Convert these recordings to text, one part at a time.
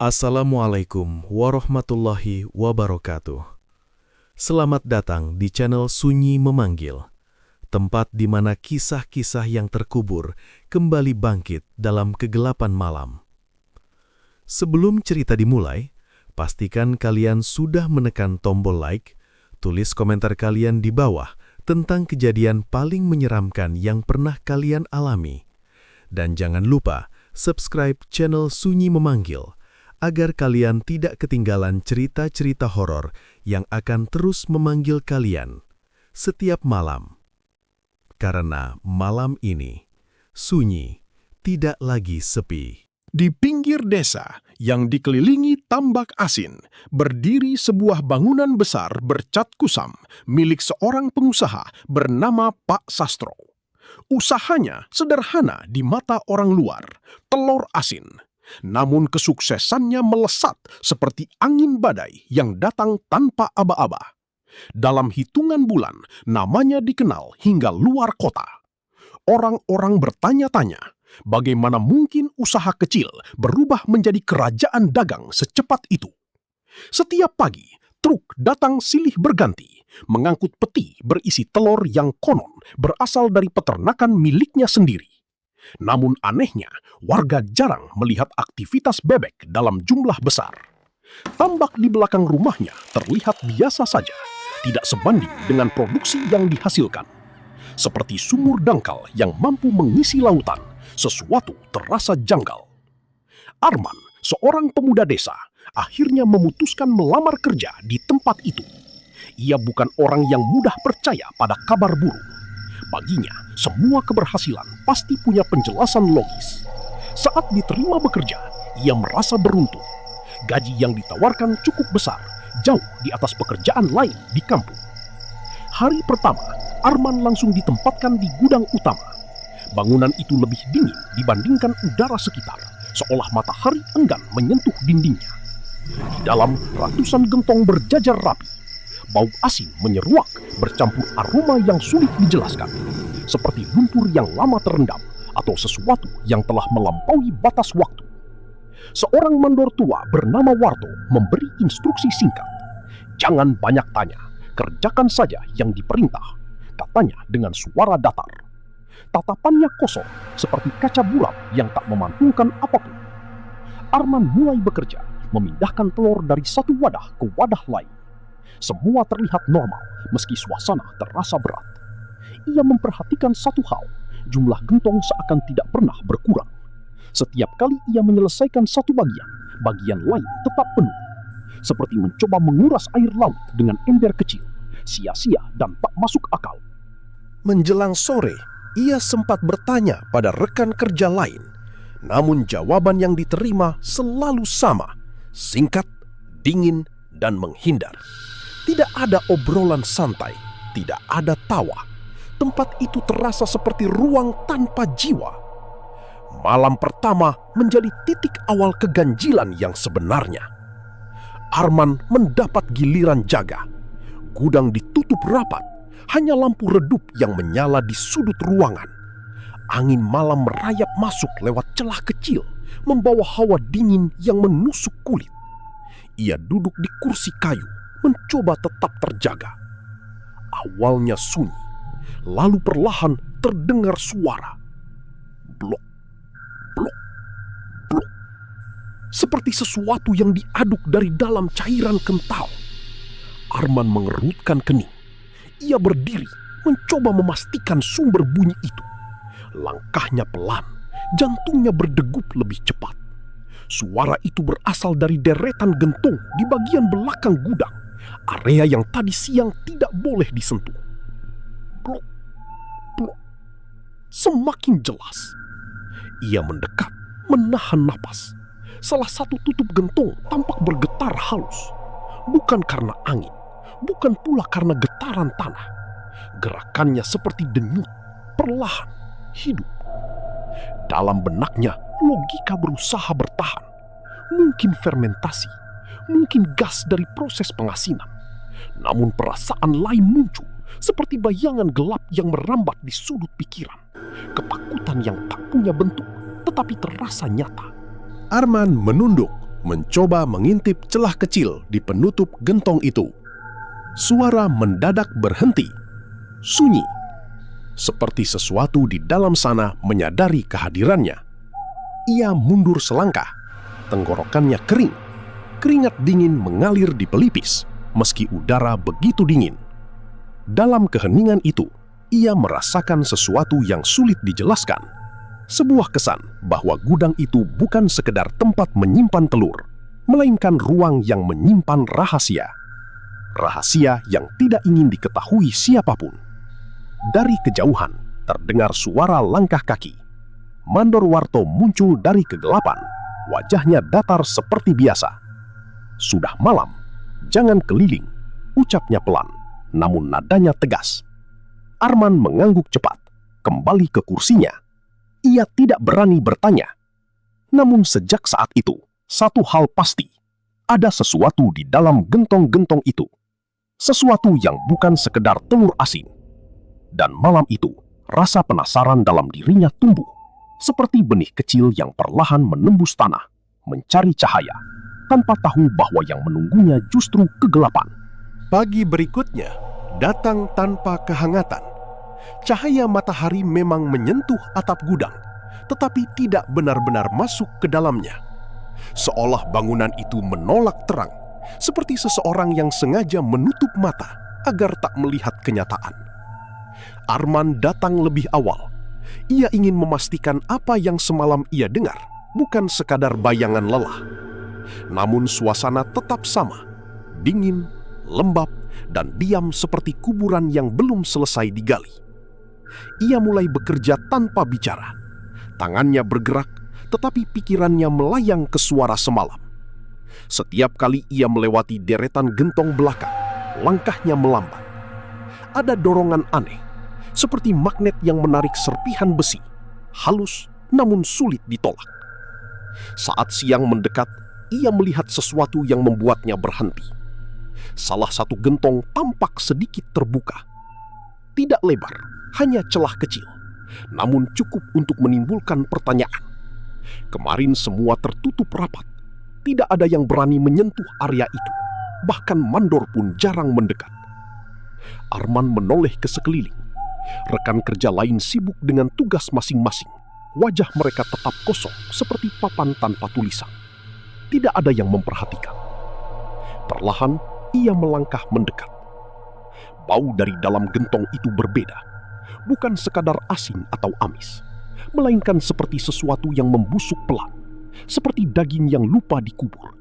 Assalamualaikum warahmatullahi wabarakatuh. Selamat datang di channel Sunyi Memanggil, tempat di mana kisah-kisah yang terkubur kembali bangkit dalam kegelapan malam. Sebelum cerita dimulai, pastikan kalian sudah menekan tombol like, tulis komentar kalian di bawah tentang kejadian paling menyeramkan yang pernah kalian alami. Dan jangan lupa subscribe channel Sunyi Memanggil, agar kalian tidak ketinggalan cerita-cerita horor yang akan terus memanggil kalian setiap malam. Karena malam ini, sunyi tidak lagi sepi. Di pinggir desa yang dikelilingi tambak asin, berdiri sebuah bangunan besar bercat kusam milik seorang pengusaha bernama Pak Sastro. Usahanya sederhana di mata orang luar, telur asin. Namun kesuksesannya melesat seperti angin badai yang datang tanpa aba-aba. Dalam hitungan bulan, namanya dikenal hingga luar kota. Orang-orang bertanya-tanya, bagaimana mungkin usaha kecil berubah menjadi kerajaan dagang secepat itu? Setiap pagi, truk datang silih berganti, mengangkut peti berisi telur yang konon berasal dari peternakan miliknya sendiri. Namun anehnya, warga jarang melihat aktivitas bebek dalam jumlah besar. Tambak di belakang rumahnya terlihat biasa saja, tidak sebanding dengan produksi yang dihasilkan. Seperti sumur dangkal yang mampu mengisi lautan, sesuatu terasa janggal. Arman, seorang pemuda desa, akhirnya memutuskan melamar kerja di tempat itu. Ia bukan orang yang mudah percaya pada kabar buruk. Baginya, semua keberhasilan pasti punya penjelasan logis. Saat diterima bekerja, ia merasa beruntung. Gaji yang ditawarkan cukup besar, jauh di atas pekerjaan lain di kampung. Hari pertama, Arman langsung ditempatkan di gudang utama. Bangunan itu lebih dingin dibandingkan udara sekitar, seolah matahari enggan menyentuh dindingnya. Di dalam, ratusan gentong berjajar rapi. Bau asin menyeruak bercampur aroma yang sulit dijelaskan, seperti lumpur yang lama terendam atau sesuatu yang telah melampaui batas waktu. Seorang mandor tua bernama Warto memberi instruksi singkat. Jangan banyak tanya, kerjakan saja yang diperintah, katanya dengan suara datar. Tatapannya kosong, seperti kaca buram yang tak memantulkan apapun. Arman mulai bekerja, memindahkan telur dari satu wadah ke wadah lain. Semua terlihat normal, meski suasana terasa berat. Ia memperhatikan satu hal, jumlah gentong seakan tidak pernah berkurang. Setiap kali ia menyelesaikan satu bagian, bagian lain tetap penuh. Seperti mencoba menguras air laut dengan ember kecil, sia-sia dan tak masuk akal. Menjelang sore, ia sempat bertanya pada rekan kerja lain. Namun jawaban yang diterima selalu sama, singkat, dingin, dan menghindar. Tidak ada obrolan santai, tidak ada tawa. Tempat itu terasa seperti ruang tanpa jiwa. Malam pertama menjadi titik awal keganjilan yang sebenarnya. Arman mendapat giliran jaga. Gudang ditutup rapat, hanya lampu redup yang menyala di sudut ruangan. Angin malam merayap masuk lewat celah kecil, membawa hawa dingin yang menusuk kulit. Ia duduk di kursi kayu, mencoba tetap terjaga. Awalnya sunyi, lalu perlahan terdengar suara. Blok, blok, blok. Seperti sesuatu yang diaduk dari dalam cairan kental. Arman mengerutkan kening. Ia berdiri, mencoba memastikan sumber bunyi itu. Langkahnya pelan, jantungnya berdegup lebih cepat. Suara itu berasal dari deretan gentong di bagian belakang gudang, area yang tadi siang tidak boleh disentuh. Blok, blok. Semakin jelas. Ia mendekat, menahan napas. Salah satu tutup gentong tampak bergetar halus. Bukan karena angin, bukan pula karena getaran tanah. Gerakannya seperti denyut, perlahan, hidup. Dalam benaknya, logika berusaha bertahan. Mungkin fermentasi, mungkin gas dari proses pengasinan. Namun perasaan lain muncul, seperti bayangan gelap yang merambat di sudut pikiran. Ketakutan yang tak punya bentuk, tetapi terasa nyata. Arman menunduk, mencoba mengintip celah kecil di penutup gentong itu. Suara mendadak berhenti, sunyi, seperti sesuatu di dalam sana menyadari kehadirannya. Ia mundur selangkah, tenggorokannya kering, keringat dingin mengalir di pelipis, meski udara begitu dingin. Dalam keheningan itu, ia merasakan sesuatu yang sulit dijelaskan. Sebuah kesan bahwa gudang itu bukan sekedar tempat menyimpan telur, melainkan ruang yang menyimpan rahasia. Rahasia yang tidak ingin diketahui siapapun. Dari kejauhan, terdengar suara langkah kaki. Mandor Warto muncul dari kegelapan, wajahnya datar seperti biasa. "Sudah malam, jangan keliling," ucapnya pelan, namun nadanya tegas. Arman mengangguk cepat, kembali ke kursinya. Ia tidak berani bertanya. Namun sejak saat itu, satu hal pasti. Ada sesuatu di dalam gentong-gentong itu. Sesuatu yang bukan sekedar telur asin. Dan malam itu, rasa penasaran dalam dirinya tumbuh. Seperti benih kecil yang perlahan menembus tanah, mencari cahaya, tanpa tahu bahwa yang menunggunya justru kegelapan. Pagi berikutnya datang tanpa kehangatan. Cahaya matahari memang menyentuh atap gudang, tetapi tidak benar-benar masuk ke dalamnya. Seolah bangunan itu menolak terang, seperti seseorang yang sengaja menutup mata agar tak melihat kenyataan. Arman datang lebih awal. Ia ingin memastikan apa yang semalam ia dengar bukan sekadar bayangan lelah. Namun suasana tetap sama, dingin, lembab, dan diam seperti kuburan yang belum selesai digali. Ia mulai bekerja tanpa bicara. Tangannya bergerak, tetapi pikirannya melayang ke suara semalam. Setiap kali ia melewati deretan gentong belakang, langkahnya melambat. Ada dorongan aneh, seperti magnet yang menarik serpihan besi, halus namun sulit ditolak. Saat siang mendekat, ia melihat sesuatu yang membuatnya berhenti. Salah satu gentong tampak sedikit terbuka. Tidak lebar, hanya celah kecil, namun cukup untuk menimbulkan pertanyaan. Kemarin semua tertutup rapat. Tidak ada yang berani menyentuh area itu. Bahkan mandor pun jarang mendekat. Arman menoleh ke sekeliling. Rekan kerja lain sibuk dengan tugas masing-masing. Wajah mereka tetap kosong seperti papan tanpa tulisan. Tidak ada yang memperhatikan. Perlahan ia melangkah mendekat. Bau dari dalam gentong itu berbeda. Bukan sekadar asin atau amis, melainkan seperti sesuatu yang membusuk pelan, seperti daging yang lupa dikubur.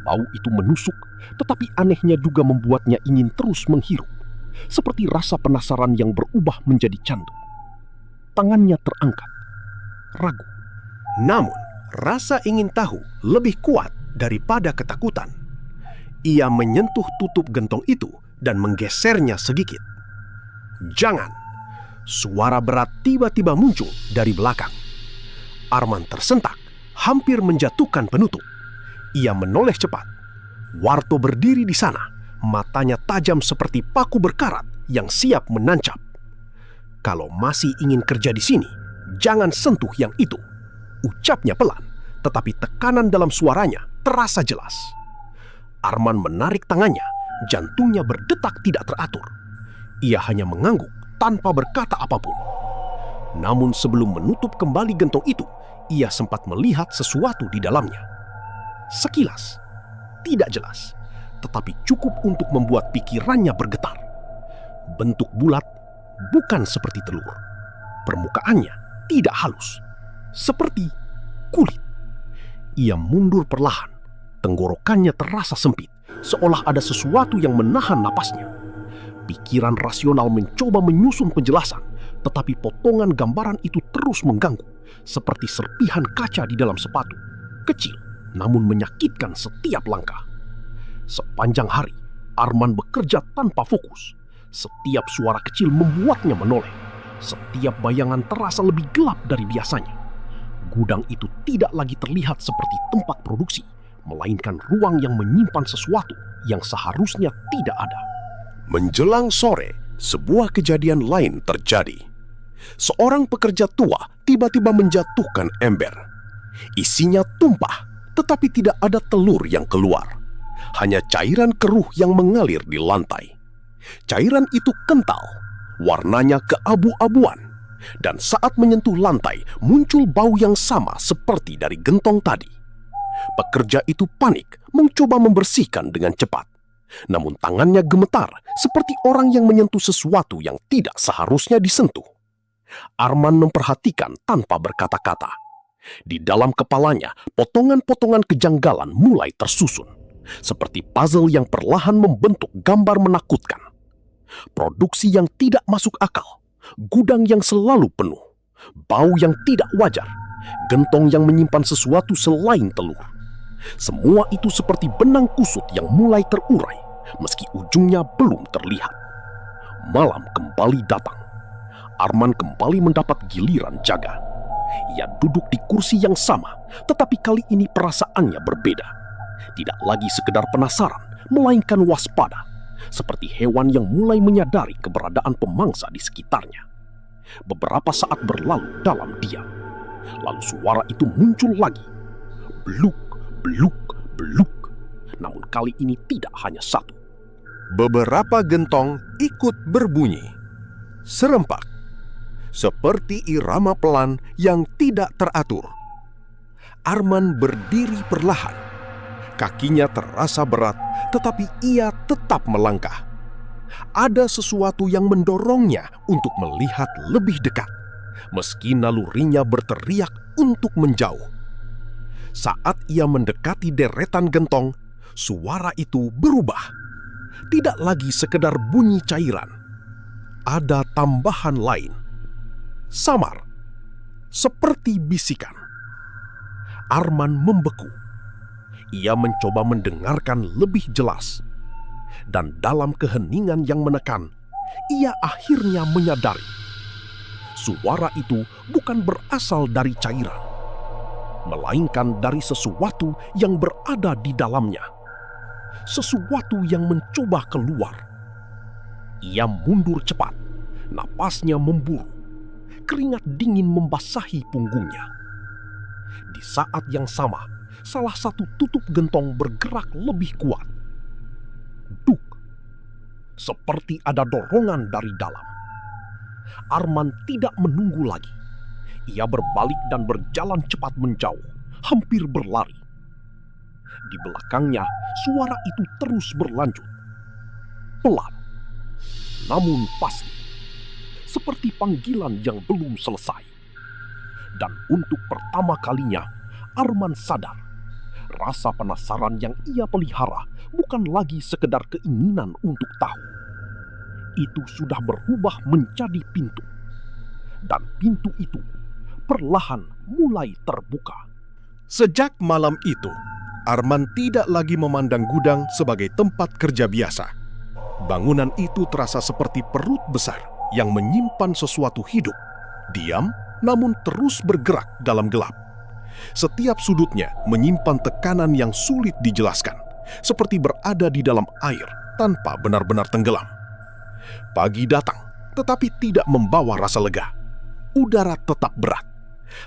Bau itu menusuk, tetapi anehnya juga membuatnya ingin terus menghirup, seperti rasa penasaran yang berubah menjadi candu. Tangannya terangkat, ragu. Namun, rasa ingin tahu lebih kuat daripada ketakutan. Ia menyentuh tutup gentong itu dan menggesernya sedikit. "Jangan!" Suara berat tiba-tiba muncul dari belakang. Arman tersentak, hampir menjatuhkan penutup. Ia menoleh cepat. Warto berdiri di sana, matanya tajam seperti paku berkarat yang siap menancap. "Kalau masih ingin kerja di sini, jangan sentuh yang itu," ucapnya pelan, tetapi tekanan dalam suaranya terasa jelas. Arman menarik tangannya, jantungnya berdetak tidak teratur. Ia hanya mengangguk tanpa berkata apapun. Namun sebelum menutup kembali gentong itu, ia sempat melihat sesuatu di dalamnya. Sekilas, tidak jelas, tetapi cukup untuk membuat pikirannya bergetar. Bentuk bulat, bukan seperti telur. Permukaannya tidak halus, seperti kulit. Ia mundur perlahan, tenggorokannya terasa sempit, seolah ada sesuatu yang menahan napasnya. Pikiran rasional mencoba menyusun penjelasan, tetapi potongan gambaran itu terus mengganggu, seperti serpihan kaca di dalam sepatu. Kecil, namun menyakitkan setiap langkah. Sepanjang hari, Arman bekerja tanpa fokus. Setiap suara kecil membuatnya menoleh. Setiap bayangan terasa lebih gelap dari biasanya. Gudang itu tidak lagi terlihat seperti tempat produksi, melainkan ruang yang menyimpan sesuatu yang seharusnya tidak ada. Menjelang sore, sebuah kejadian lain terjadi. Seorang pekerja tua tiba-tiba menjatuhkan ember. Isinya tumpah, tetapi tidak ada telur yang keluar. Hanya cairan keruh yang mengalir di lantai. Cairan itu kental, warnanya keabu-abuan, dan saat menyentuh lantai muncul bau yang sama seperti dari gentong tadi. Pekerja itu panik mencoba membersihkan dengan cepat. Namun tangannya gemetar seperti orang yang menyentuh sesuatu yang tidak seharusnya disentuh. Arman memperhatikan tanpa berkata-kata. Di dalam kepalanya, potongan-potongan kejanggalan mulai tersusun. Seperti puzzle yang perlahan membentuk gambar menakutkan. Produksi yang tidak masuk akal, gudang yang selalu penuh, bau yang tidak wajar, gentong yang menyimpan sesuatu selain telur. Semua itu seperti benang kusut yang mulai terurai, meski ujungnya belum terlihat. Malam kembali datang. Arman kembali mendapat giliran jaga. Ia duduk di kursi yang sama, tetapi kali ini perasaannya berbeda. Tidak lagi sekedar penasaran, melainkan waspada. Seperti hewan yang mulai menyadari keberadaan pemangsa di sekitarnya. Beberapa saat berlalu dalam diam. Lalu suara itu muncul lagi. Beluk, beluk, beluk. Namun kali ini tidak hanya satu. Beberapa gentong ikut berbunyi. Serempak. Seperti irama pelan yang tidak teratur. Arman berdiri perlahan. Kakinya terasa berat, tetapi ia tetap melangkah. Ada sesuatu yang mendorongnya untuk melihat lebih dekat, meski nalurinya berteriak untuk menjauh. Saat ia mendekati deretan gentong, suara itu berubah. Tidak lagi sekedar bunyi cairan. Ada tambahan lain. Samar, seperti bisikan. Arman membeku. Ia mencoba mendengarkan lebih jelas. Dan dalam keheningan yang menekan, ia akhirnya menyadari. Suara itu bukan berasal dari cairan, melainkan dari sesuatu yang berada di dalamnya. Sesuatu yang mencoba keluar. Ia mundur cepat, napasnya memburu. Keringat dingin membasahi punggungnya. Di saat yang sama, salah satu tutup gentong bergerak lebih kuat. Duk, seperti ada dorongan dari dalam. Arman tidak menunggu lagi. Ia berbalik dan berjalan cepat menjauh, hampir berlari. Di belakangnya, suara itu terus berlanjut. Pelan, namun pasti. Seperti panggilan yang belum selesai. Dan untuk pertama kalinya, Arman sadar. Rasa penasaran yang ia pelihara bukan lagi sekedar keinginan untuk tahu. Itu sudah berubah menjadi pintu. Dan pintu itu perlahan mulai terbuka. Sejak malam itu, Arman tidak lagi memandang gudang sebagai tempat kerja biasa. Bangunan itu terasa seperti perut besar yang menyimpan sesuatu hidup, diam namun terus bergerak dalam gelap. Setiap sudutnya menyimpan tekanan yang sulit dijelaskan, seperti berada di dalam air tanpa benar-benar tenggelam. Pagi datang, tetapi tidak membawa rasa lega. Udara tetap berat.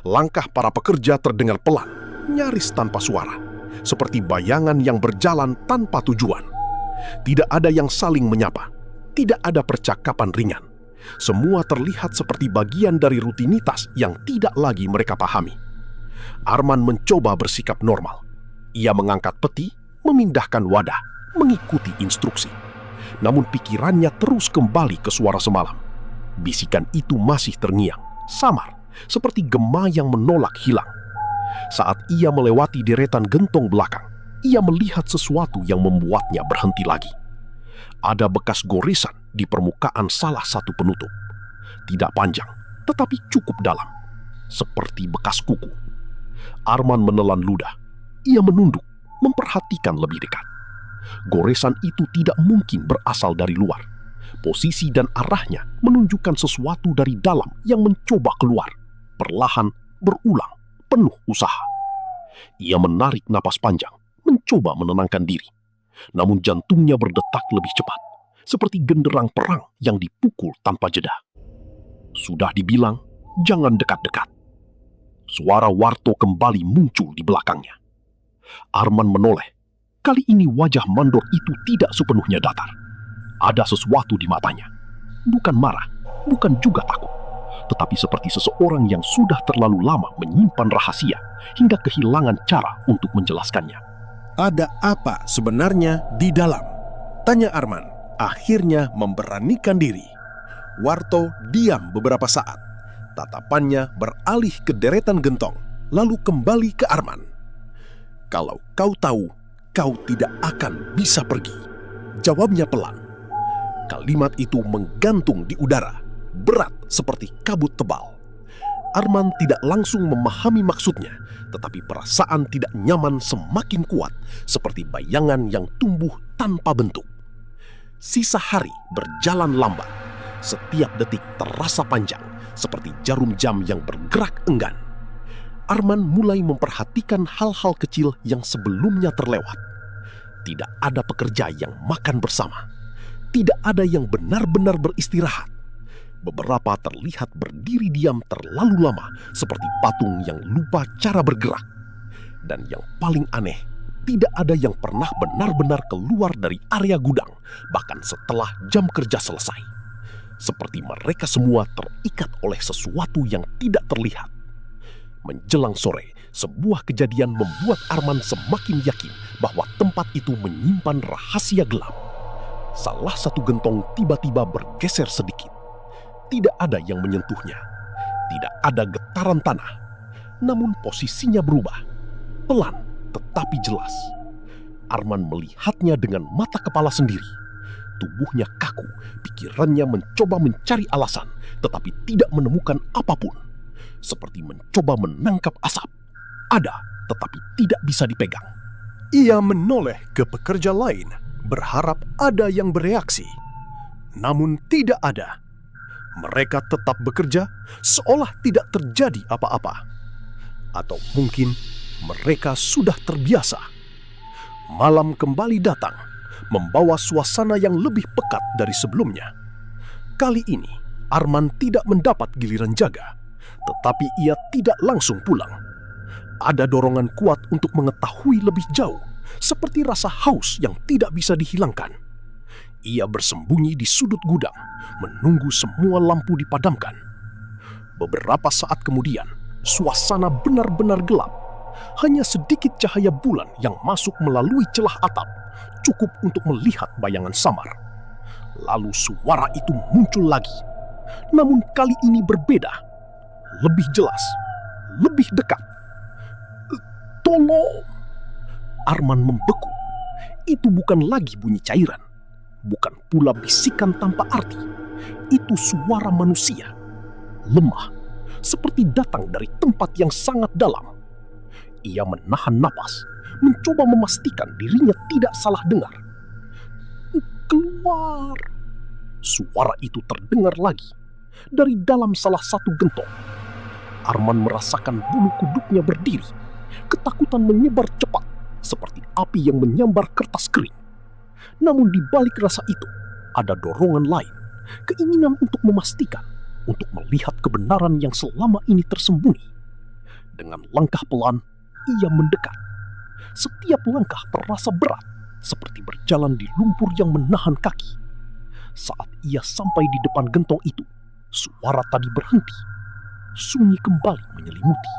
Langkah para pekerja terdengar pelan, nyaris tanpa suara, seperti bayangan yang berjalan tanpa tujuan. Tidak ada yang saling menyapa, tidak ada percakapan ringan. Semua terlihat seperti bagian dari rutinitas yang tidak lagi mereka pahami. Arman mencoba bersikap normal. Ia mengangkat peti, memindahkan wadah, mengikuti instruksi. Namun pikirannya terus kembali ke suara semalam. Bisikan itu masih terngiang, samar, seperti gema yang menolak hilang. Saat ia melewati deretan gentong belakang, ia melihat sesuatu yang membuatnya berhenti lagi. Ada bekas goresan di permukaan salah satu penutup. Tidak panjang, tetapi cukup dalam. Seperti bekas kuku. Arman menelan ludah. Ia menunduk, memperhatikan lebih dekat. Goresan itu tidak mungkin berasal dari luar. Posisi dan arahnya menunjukkan sesuatu dari dalam yang mencoba keluar. Perlahan, berulang, penuh usaha. Ia menarik napas panjang, mencoba menenangkan diri. Namun jantungnya berdetak lebih cepat, seperti genderang perang yang dipukul tanpa jeda. Sudah dibilang, jangan dekat-dekat. Suara Warto kembali muncul di belakangnya. Arman menoleh. Kali ini wajah mandor itu tidak sepenuhnya datar. Ada sesuatu di matanya. Bukan marah, bukan juga takut. Tetapi seperti seseorang yang sudah terlalu lama menyimpan rahasia hingga kehilangan cara untuk menjelaskannya. Ada apa sebenarnya di dalam? Tanya Arman, akhirnya memberanikan diri. Warto diam beberapa saat. Tatapannya beralih ke deretan gentong, lalu kembali ke Arman. Kalau kau tahu, kau tidak akan bisa pergi. Jawabnya pelan. Kalimat itu menggantung di udara, berat seperti kabut tebal. Arman tidak langsung memahami maksudnya, tetapi perasaan tidak nyaman semakin kuat, seperti bayangan yang tumbuh tanpa bentuk. Sisa hari berjalan lambat. Setiap detik terasa panjang, seperti jarum jam yang bergerak enggan. Arman mulai memperhatikan hal-hal kecil yang sebelumnya terlewat. Tidak ada pekerja yang makan bersama. Tidak ada yang benar-benar beristirahat. Beberapa terlihat berdiri diam terlalu lama, seperti patung yang lupa cara bergerak. Dan yang paling aneh, tidak ada yang pernah benar-benar keluar dari area gudang, bahkan setelah jam kerja selesai. Seperti mereka semua terikat oleh sesuatu yang tidak terlihat. Menjelang sore, sebuah kejadian membuat Arman semakin yakin bahwa tempat itu menyimpan rahasia gelap. Salah satu gentong tiba-tiba bergeser sedikit. Tidak ada yang menyentuhnya. Tidak ada getaran tanah. Namun posisinya berubah. Pelan tetapi jelas. Arman melihatnya dengan mata kepala sendiri. Tubuhnya kaku, pikirannya mencoba mencari alasan, tetapi tidak menemukan apapun. Seperti mencoba menangkap asap. Ada, tetapi tidak bisa dipegang. Ia menoleh ke pekerja lain, berharap ada yang bereaksi. Namun tidak ada. Mereka tetap bekerja seolah tidak terjadi apa-apa. Atau mungkin mereka sudah terbiasa. Malam kembali datang, membawa suasana yang lebih pekat dari sebelumnya. Kali ini, Arman tidak mendapat giliran jaga, tetapi ia tidak langsung pulang. Ada dorongan kuat untuk mengetahui lebih jauh, seperti rasa haus yang tidak bisa dihilangkan. Ia bersembunyi di sudut gudang, menunggu semua lampu dipadamkan. Beberapa saat kemudian, suasana benar-benar gelap. Hanya sedikit cahaya bulan yang masuk melalui celah atap, cukup untuk melihat bayangan samar. Lalu suara itu muncul lagi. Namun kali ini berbeda. Lebih jelas, lebih dekat. Tolong! Arman membeku. Itu bukan lagi bunyi cairan. Bukan pula bisikan tanpa arti. Itu suara manusia. Lemah, seperti datang dari tempat yang sangat dalam. Ia menahan napas, mencoba memastikan dirinya tidak salah dengar. Keluar! Suara itu terdengar lagi dari dalam salah satu gentong. Arman merasakan bulu kuduknya berdiri. Ketakutan menyebar cepat, seperti api yang menyambar kertas kering. Namun di balik rasa itu, ada dorongan lain, keinginan untuk memastikan, untuk melihat kebenaran yang selama ini tersembunyi. Dengan langkah pelan, ia mendekat. Setiap langkah terasa berat, seperti berjalan di lumpur yang menahan kaki. Saat ia sampai di depan gentong itu, suara tadi berhenti. Sunyi kembali menyelimuti.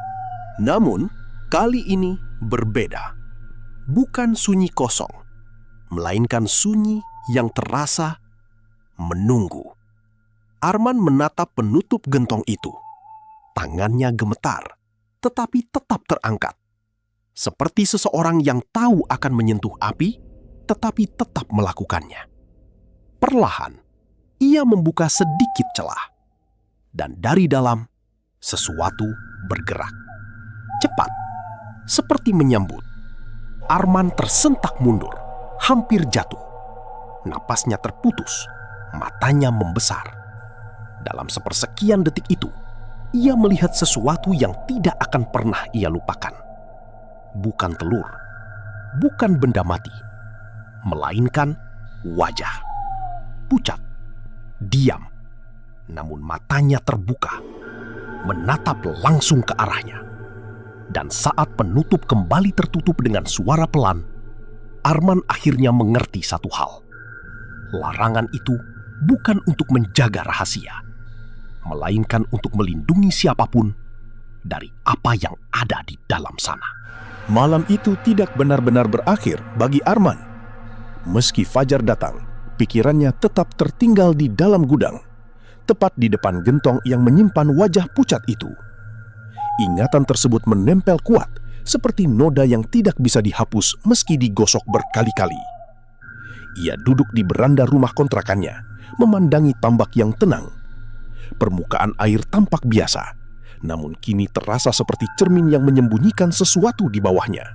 Namun, kali ini berbeda. Bukan sunyi kosong, melainkan sunyi yang terasa menunggu. Arman menatap penutup gentong itu. Tangannya gemetar, tetapi tetap terangkat. Seperti seseorang yang tahu akan menyentuh api, tetapi tetap melakukannya. Perlahan, ia membuka sedikit celah. Dan dari dalam, sesuatu bergerak. Cepat, seperti menyambut. Arman tersentak mundur, hampir jatuh. Napasnya terputus, matanya membesar. Dalam sepersekian detik itu, ia melihat sesuatu yang tidak akan pernah ia lupakan. Bukan telur, bukan benda mati, melainkan wajah. Pucat, diam, namun matanya terbuka, menatap langsung ke arahnya. Dan saat penutup kembali tertutup dengan suara pelan, Arman akhirnya mengerti satu hal. Larangan itu bukan untuk menjaga rahasia, melainkan untuk melindungi siapapun dari apa yang ada di dalam sana. Malam itu tidak benar-benar berakhir bagi Arman. Meski fajar datang, pikirannya tetap tertinggal di dalam gudang, tepat di depan gentong yang menyimpan wajah pucat itu. Ingatan tersebut menempel kuat, seperti noda yang tidak bisa dihapus meski digosok berkali-kali. Ia duduk di beranda rumah kontrakannya, memandangi tambak yang tenang. Permukaan air tampak biasa, namun kini terasa seperti cermin yang menyembunyikan sesuatu di bawahnya.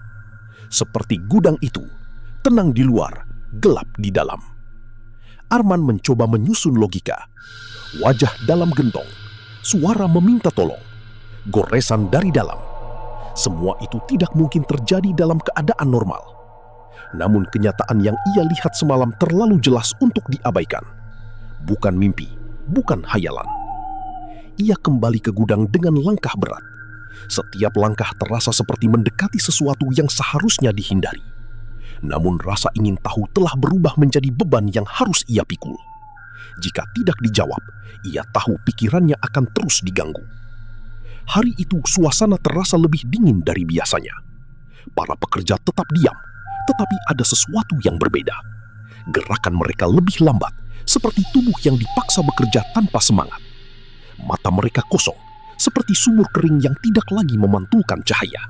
Seperti gudang itu, tenang di luar, gelap di dalam. Arman mencoba menyusun logika. Wajah dalam gentong, suara meminta tolong, goresan dari dalam. Semua itu tidak mungkin terjadi dalam keadaan normal. Namun kenyataan yang ia lihat semalam terlalu jelas untuk diabaikan. Bukan mimpi, bukan hayalan. Ia kembali ke gudang dengan langkah berat. Setiap langkah terasa seperti mendekati sesuatu yang seharusnya dihindari. Namun rasa ingin tahu telah berubah menjadi beban yang harus ia pikul. Jika tidak dijawab, ia tahu pikirannya akan terus diganggu. Hari itu suasana terasa lebih dingin dari biasanya. Para pekerja tetap diam, tetapi ada sesuatu yang berbeda. Gerakan mereka lebih lambat, seperti tubuh yang dipaksa bekerja tanpa semangat. Mata mereka kosong, seperti sumur kering yang tidak lagi memantulkan cahaya.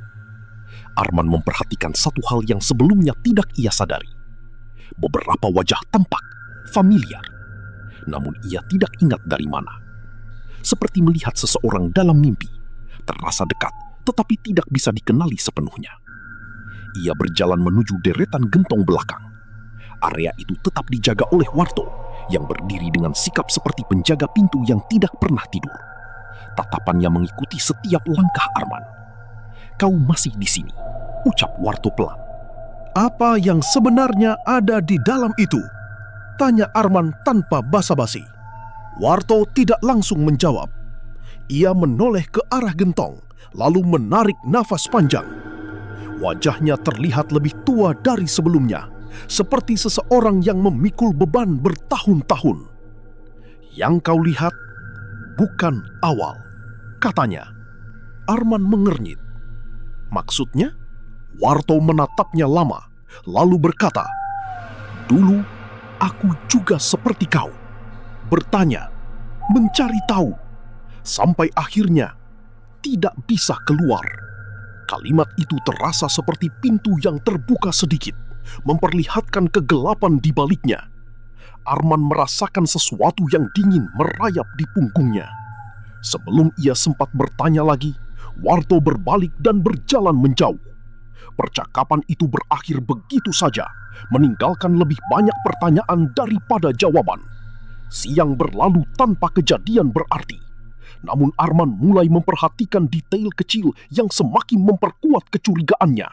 Arman memperhatikan satu hal yang sebelumnya tidak ia sadari. Beberapa wajah tampak familiar, namun ia tidak ingat dari mana. Seperti melihat seseorang dalam mimpi, terasa dekat tetapi tidak bisa dikenali sepenuhnya. Ia berjalan menuju deretan gentong belakang. Area itu tetap dijaga oleh Warto yang berdiri dengan sikap seperti penjaga pintu yang tidak pernah tidur. Tatapannya mengikuti setiap langkah Arman. "Kau masih di sini," ucap Warto pelan. Apa yang sebenarnya ada di dalam itu? Tanya Arman tanpa basa-basi. Warto tidak langsung menjawab. Ia menoleh ke arah gentong, lalu menarik nafas panjang. Wajahnya terlihat lebih tua dari sebelumnya, seperti seseorang yang memikul beban bertahun-tahun. "Yang kau lihat bukan awal," katanya. Arman mengernyit. "Maksudnya?" Warto menatapnya lama, lalu berkata, "Dulu aku juga seperti kau, bertanya, mencari tahu, sampai akhirnya tidak bisa keluar." Kalimat itu terasa seperti pintu yang terbuka sedikit, memperlihatkan kegelapan di baliknya. Arman merasakan sesuatu yang dingin merayap di punggungnya. Sebelum ia sempat bertanya lagi, Warto berbalik dan berjalan menjauh. Percakapan itu berakhir begitu saja, meninggalkan lebih banyak pertanyaan daripada jawaban. Siang berlalu tanpa kejadian berarti. Namun Arman mulai memperhatikan detail kecil yang semakin memperkuat kecurigaannya.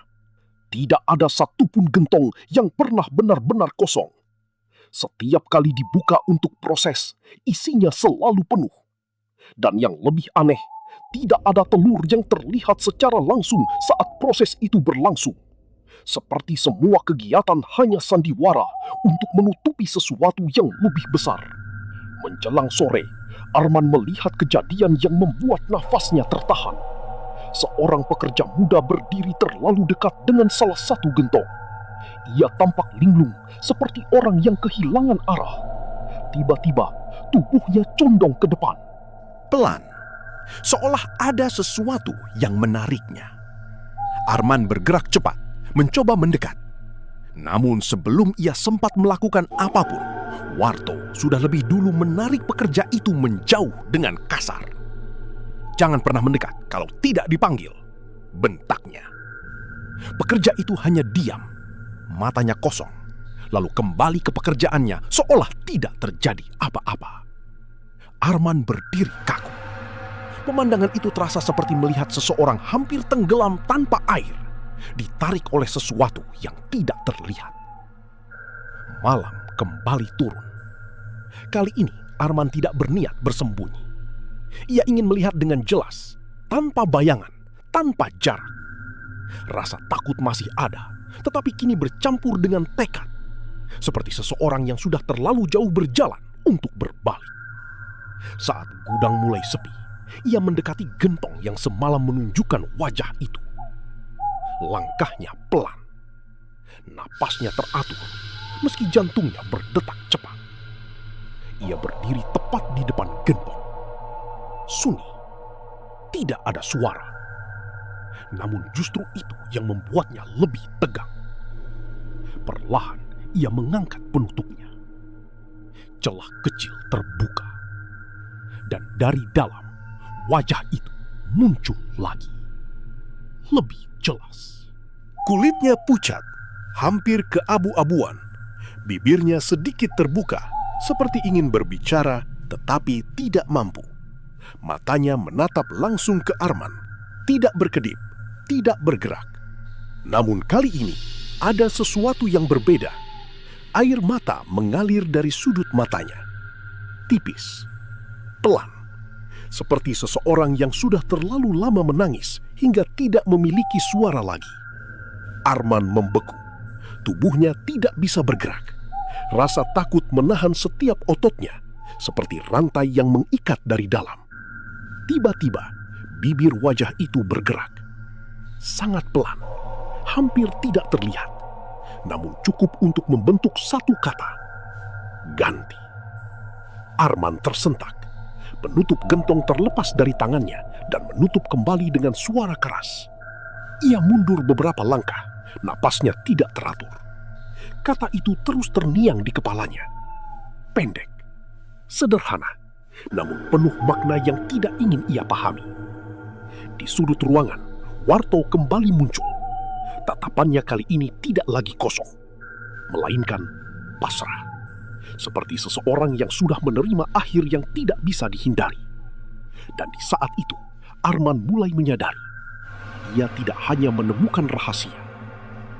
Tidak ada satupun gentong yang pernah benar-benar kosong. Setiap kali dibuka untuk proses, isinya selalu penuh. Dan yang lebih aneh, tidak ada telur yang terlihat secara langsung saat proses itu berlangsung. Seperti semua kegiatan hanya sandiwara untuk menutupi sesuatu yang lebih besar. Menjelang sore, Arman melihat kejadian yang membuat nafasnya tertahan. Seorang pekerja muda berdiri terlalu dekat dengan salah satu gentong. Ia tampak linglung seperti orang yang kehilangan arah. Tiba-tiba, tubuhnya condong ke depan. Pelan, seolah ada sesuatu yang menariknya. Arman bergerak cepat, mencoba mendekat. Namun sebelum ia sempat melakukan apapun, Warto sudah lebih dulu menarik pekerja itu menjauh dengan kasar. "Jangan pernah mendekat kalau tidak dipanggil," bentaknya. Pekerja itu hanya diam, matanya kosong, lalu kembali ke pekerjaannya seolah tidak terjadi apa-apa. Arman berdiri kaku. Pemandangan itu terasa seperti melihat seseorang hampir tenggelam tanpa air, ditarik oleh sesuatu yang tidak terlihat. Malam kembali turun. Kali ini Arman tidak berniat bersembunyi. Ia ingin melihat dengan jelas, tanpa bayangan, tanpa jarak. Rasa takut masih ada, tetapi kini bercampur dengan tekad. Seperti seseorang yang sudah terlalu jauh berjalan untuk berbalik. Saat gudang mulai sepi, ia mendekati gentong yang semalam menunjukkan wajah itu. Langkahnya pelan. Napasnya teratur, meski jantungnya berdetak cepat. Ia berdiri tepat di depan gentong. Sunyi. Tidak ada suara. Namun justru itu yang membuatnya lebih tegang. Perlahan ia mengangkat penutupnya. Celah kecil terbuka. Dan dari dalam, wajah itu muncul lagi. Lebih jelas. Kulitnya pucat, hampir keabu-abuan. Bibirnya sedikit terbuka, seperti ingin berbicara tetapi tidak mampu. Matanya menatap langsung ke Arman, tidak berkedip, tidak bergerak. Namun kali ini ada sesuatu yang berbeda. Air mata mengalir dari sudut matanya. Tipis, pelan, seperti seseorang yang sudah terlalu lama menangis hingga tidak memiliki suara lagi. Arman membeku. Tubuhnya tidak bisa bergerak. Rasa takut menahan setiap ototnya, seperti rantai yang mengikat dari dalam. Tiba-tiba, bibir wajah itu bergerak. Sangat pelan, hampir tidak terlihat. Namun cukup untuk membentuk satu kata. Ganti. Arman tersentak. Penutup gentong terlepas dari tangannya dan menutup kembali dengan suara keras. Ia mundur beberapa langkah, napasnya tidak teratur. Kata itu terus terngiang di kepalanya. Pendek, sederhana, namun penuh makna yang tidak ingin ia pahami. Di sudut ruangan, Warto kembali muncul. Tatapannya kali ini tidak lagi kosong, melainkan pasrah. Seperti seseorang yang sudah menerima akhir yang tidak bisa dihindari. Dan di saat itu, Arman mulai menyadari. Ia tidak hanya menemukan rahasia,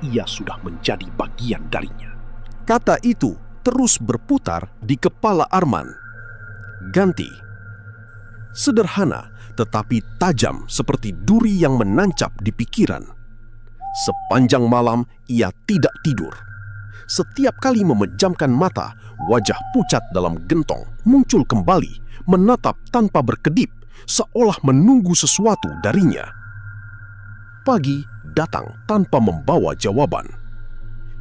ia sudah menjadi bagian darinya. Kata itu terus berputar di kepala Arman. Ganti. Sederhana tetapi tajam seperti duri yang menancap di pikiran. Sepanjang malam ia tidak tidur. Setiap kali memejamkan mata, wajah pucat dalam gentong muncul kembali, menatap tanpa berkedip, seolah menunggu sesuatu darinya. Pagi datang tanpa membawa jawaban.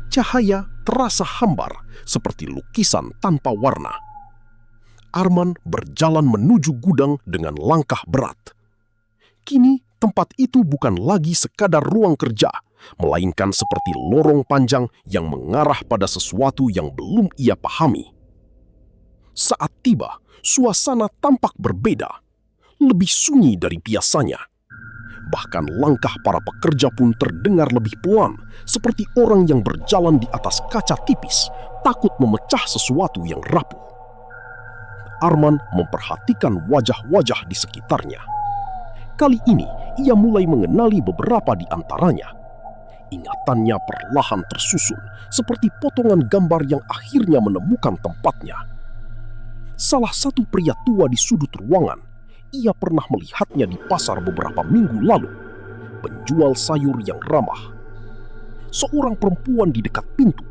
Cahaya terasa hambar seperti lukisan tanpa warna. Arman berjalan menuju gudang dengan langkah berat. Kini tempat itu bukan lagi sekadar ruang kerja, melainkan seperti lorong panjang yang mengarah pada sesuatu yang belum ia pahami. Saat tiba, suasana tampak berbeda, lebih sunyi dari biasanya. Bahkan langkah para pekerja pun terdengar lebih pelan, seperti orang yang berjalan di atas kaca tipis, takut memecah sesuatu yang rapuh. Arman memperhatikan wajah-wajah di sekitarnya. Kali ini, ia mulai mengenali beberapa di antaranya. Ingatannya perlahan tersusun, seperti potongan gambar yang akhirnya menemukan tempatnya. Salah satu pria tua di sudut ruangan, ia pernah melihatnya di pasar beberapa minggu lalu. Penjual sayur yang ramah. Seorang perempuan di dekat pintu,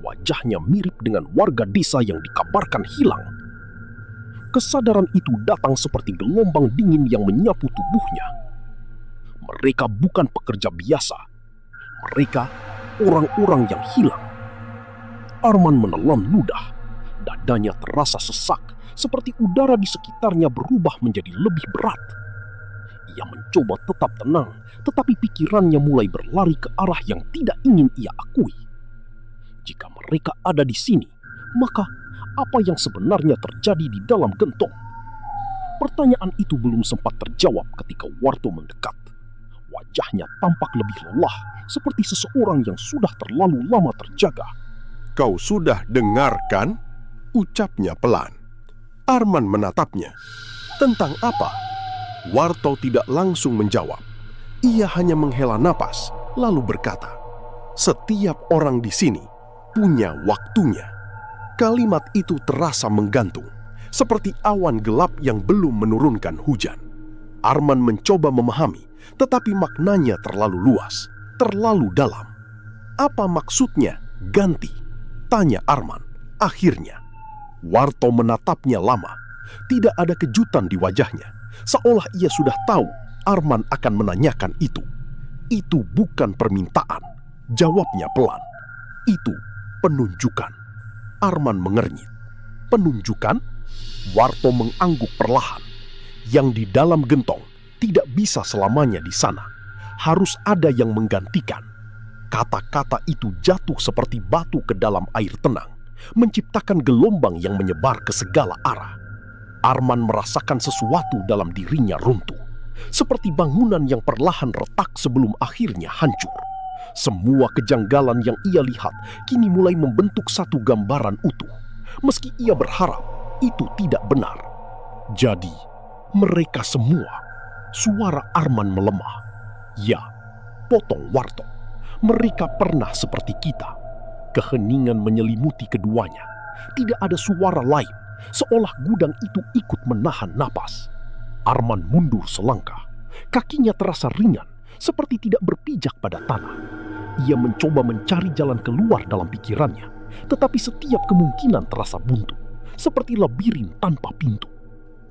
wajahnya mirip dengan warga desa yang dikabarkan hilang. Kesadaran itu datang seperti gelombang dingin yang menyapu tubuhnya. Mereka bukan pekerja biasa. Mereka orang-orang yang hilang. Arman menelan ludah. Dadanya terasa sesak, seperti udara di sekitarnya berubah menjadi lebih berat. Ia mencoba tetap tenang, tetapi pikirannya mulai berlari ke arah yang tidak ingin ia akui. Jika mereka ada di sini, maka apa yang sebenarnya terjadi di dalam gentong? Pertanyaan itu belum sempat terjawab ketika Warto mendekat. Wajahnya tampak lebih lelah, seperti seseorang yang sudah terlalu lama terjaga. Kau sudah dengarkan? Ucapnya pelan. Arman menatapnya. Tentang apa? Warto tidak langsung menjawab. Ia hanya menghela napas, lalu berkata, "Setiap orang di sini punya waktunya." Kalimat itu terasa menggantung, seperti awan gelap yang belum menurunkan hujan. Arman mencoba memahami, tetapi maknanya terlalu luas. terlalu dalam. Apa maksudnya ganti? Tanya Arman. Akhirnya, Warto menatapnya lama. Tidak ada kejutan di wajahnya, seolah ia sudah tahu Arman akan menanyakan itu. Itu bukan permintaan, jawabnya pelan. Itu penunjukan. Arman mengernyit. Penunjukan? Warto mengangguk perlahan. Yang di dalam gentong tidak bisa selamanya di sana. Harus ada yang menggantikan. Kata-kata itu jatuh seperti batu ke dalam air tenang, menciptakan gelombang yang menyebar ke segala arah. Arman merasakan sesuatu dalam dirinya runtuh, seperti bangunan yang perlahan retak sebelum akhirnya hancur. Semua kejanggalan yang ia lihat kini mulai membentuk satu gambaran utuh, meski ia berharap itu tidak benar. Jadi, mereka semua, suara Arman melemah. Ya, potong Warto. Mereka pernah seperti kita. Keheningan menyelimuti keduanya. Tidak ada suara lain, seolah gudang itu ikut menahan napas. Arman mundur selangkah. Kakinya terasa ringan, seperti tidak berpijak pada tanah. Ia mencoba mencari jalan keluar dalam pikirannya, tetapi setiap kemungkinan terasa buntu, seperti labirin tanpa pintu.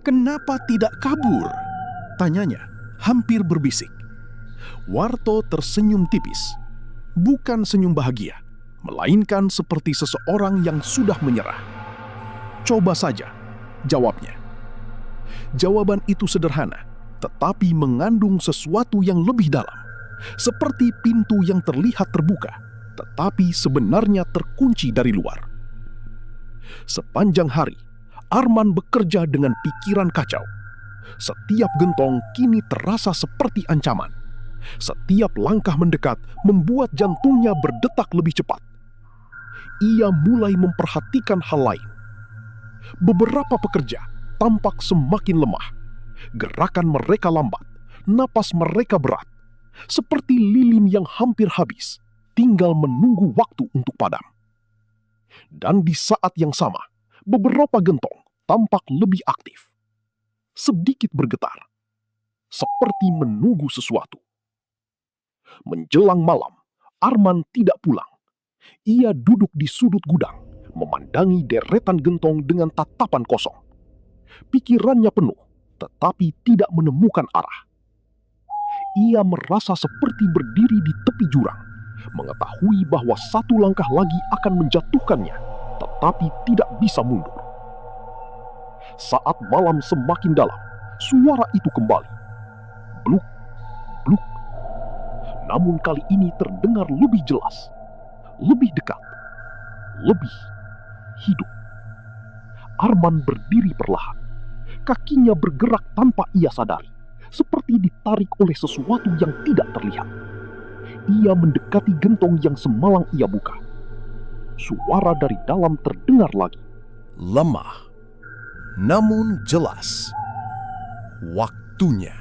Kenapa tidak kabur? Tanyanya, hampir berbisik. Warto tersenyum tipis. Bukan senyum bahagia, melainkan seperti seseorang yang sudah menyerah. Coba saja, jawabnya. Jawaban itu sederhana, tetapi mengandung sesuatu yang lebih dalam. Seperti pintu yang terlihat terbuka, tetapi sebenarnya terkunci dari luar. Sepanjang hari, Arman bekerja dengan pikiran kacau. Setiap gentong kini terasa seperti ancaman. Setiap langkah mendekat membuat jantungnya berdetak lebih cepat. Ia mulai memperhatikan hal lain. Beberapa pekerja tampak semakin lemah. Gerakan mereka lambat, napas mereka berat. Seperti lilin yang hampir habis, tinggal menunggu waktu untuk padam. Dan di saat yang sama, beberapa gentong tampak lebih aktif. Sedikit bergetar, seperti menunggu sesuatu. Menjelang malam, Arman tidak pulang. Ia duduk di sudut gudang, memandangi deretan gentong dengan tatapan kosong. Pikirannya penuh, tetapi tidak menemukan arah. Ia merasa seperti berdiri di tepi jurang, mengetahui bahwa satu langkah lagi akan menjatuhkannya, tetapi tidak bisa mundur. Saat malam semakin dalam, suara itu kembali. Bluk, bluk. Namun kali ini terdengar lebih jelas, lebih dekat, lebih hidup. Arman berdiri perlahan. Kakinya bergerak tanpa ia sadari, seperti ditarik oleh sesuatu yang tidak terlihat. Ia mendekati gentong yang semalang ia buka. Suara dari dalam terdengar lagi. Lemah, namun jelas. Waktunya.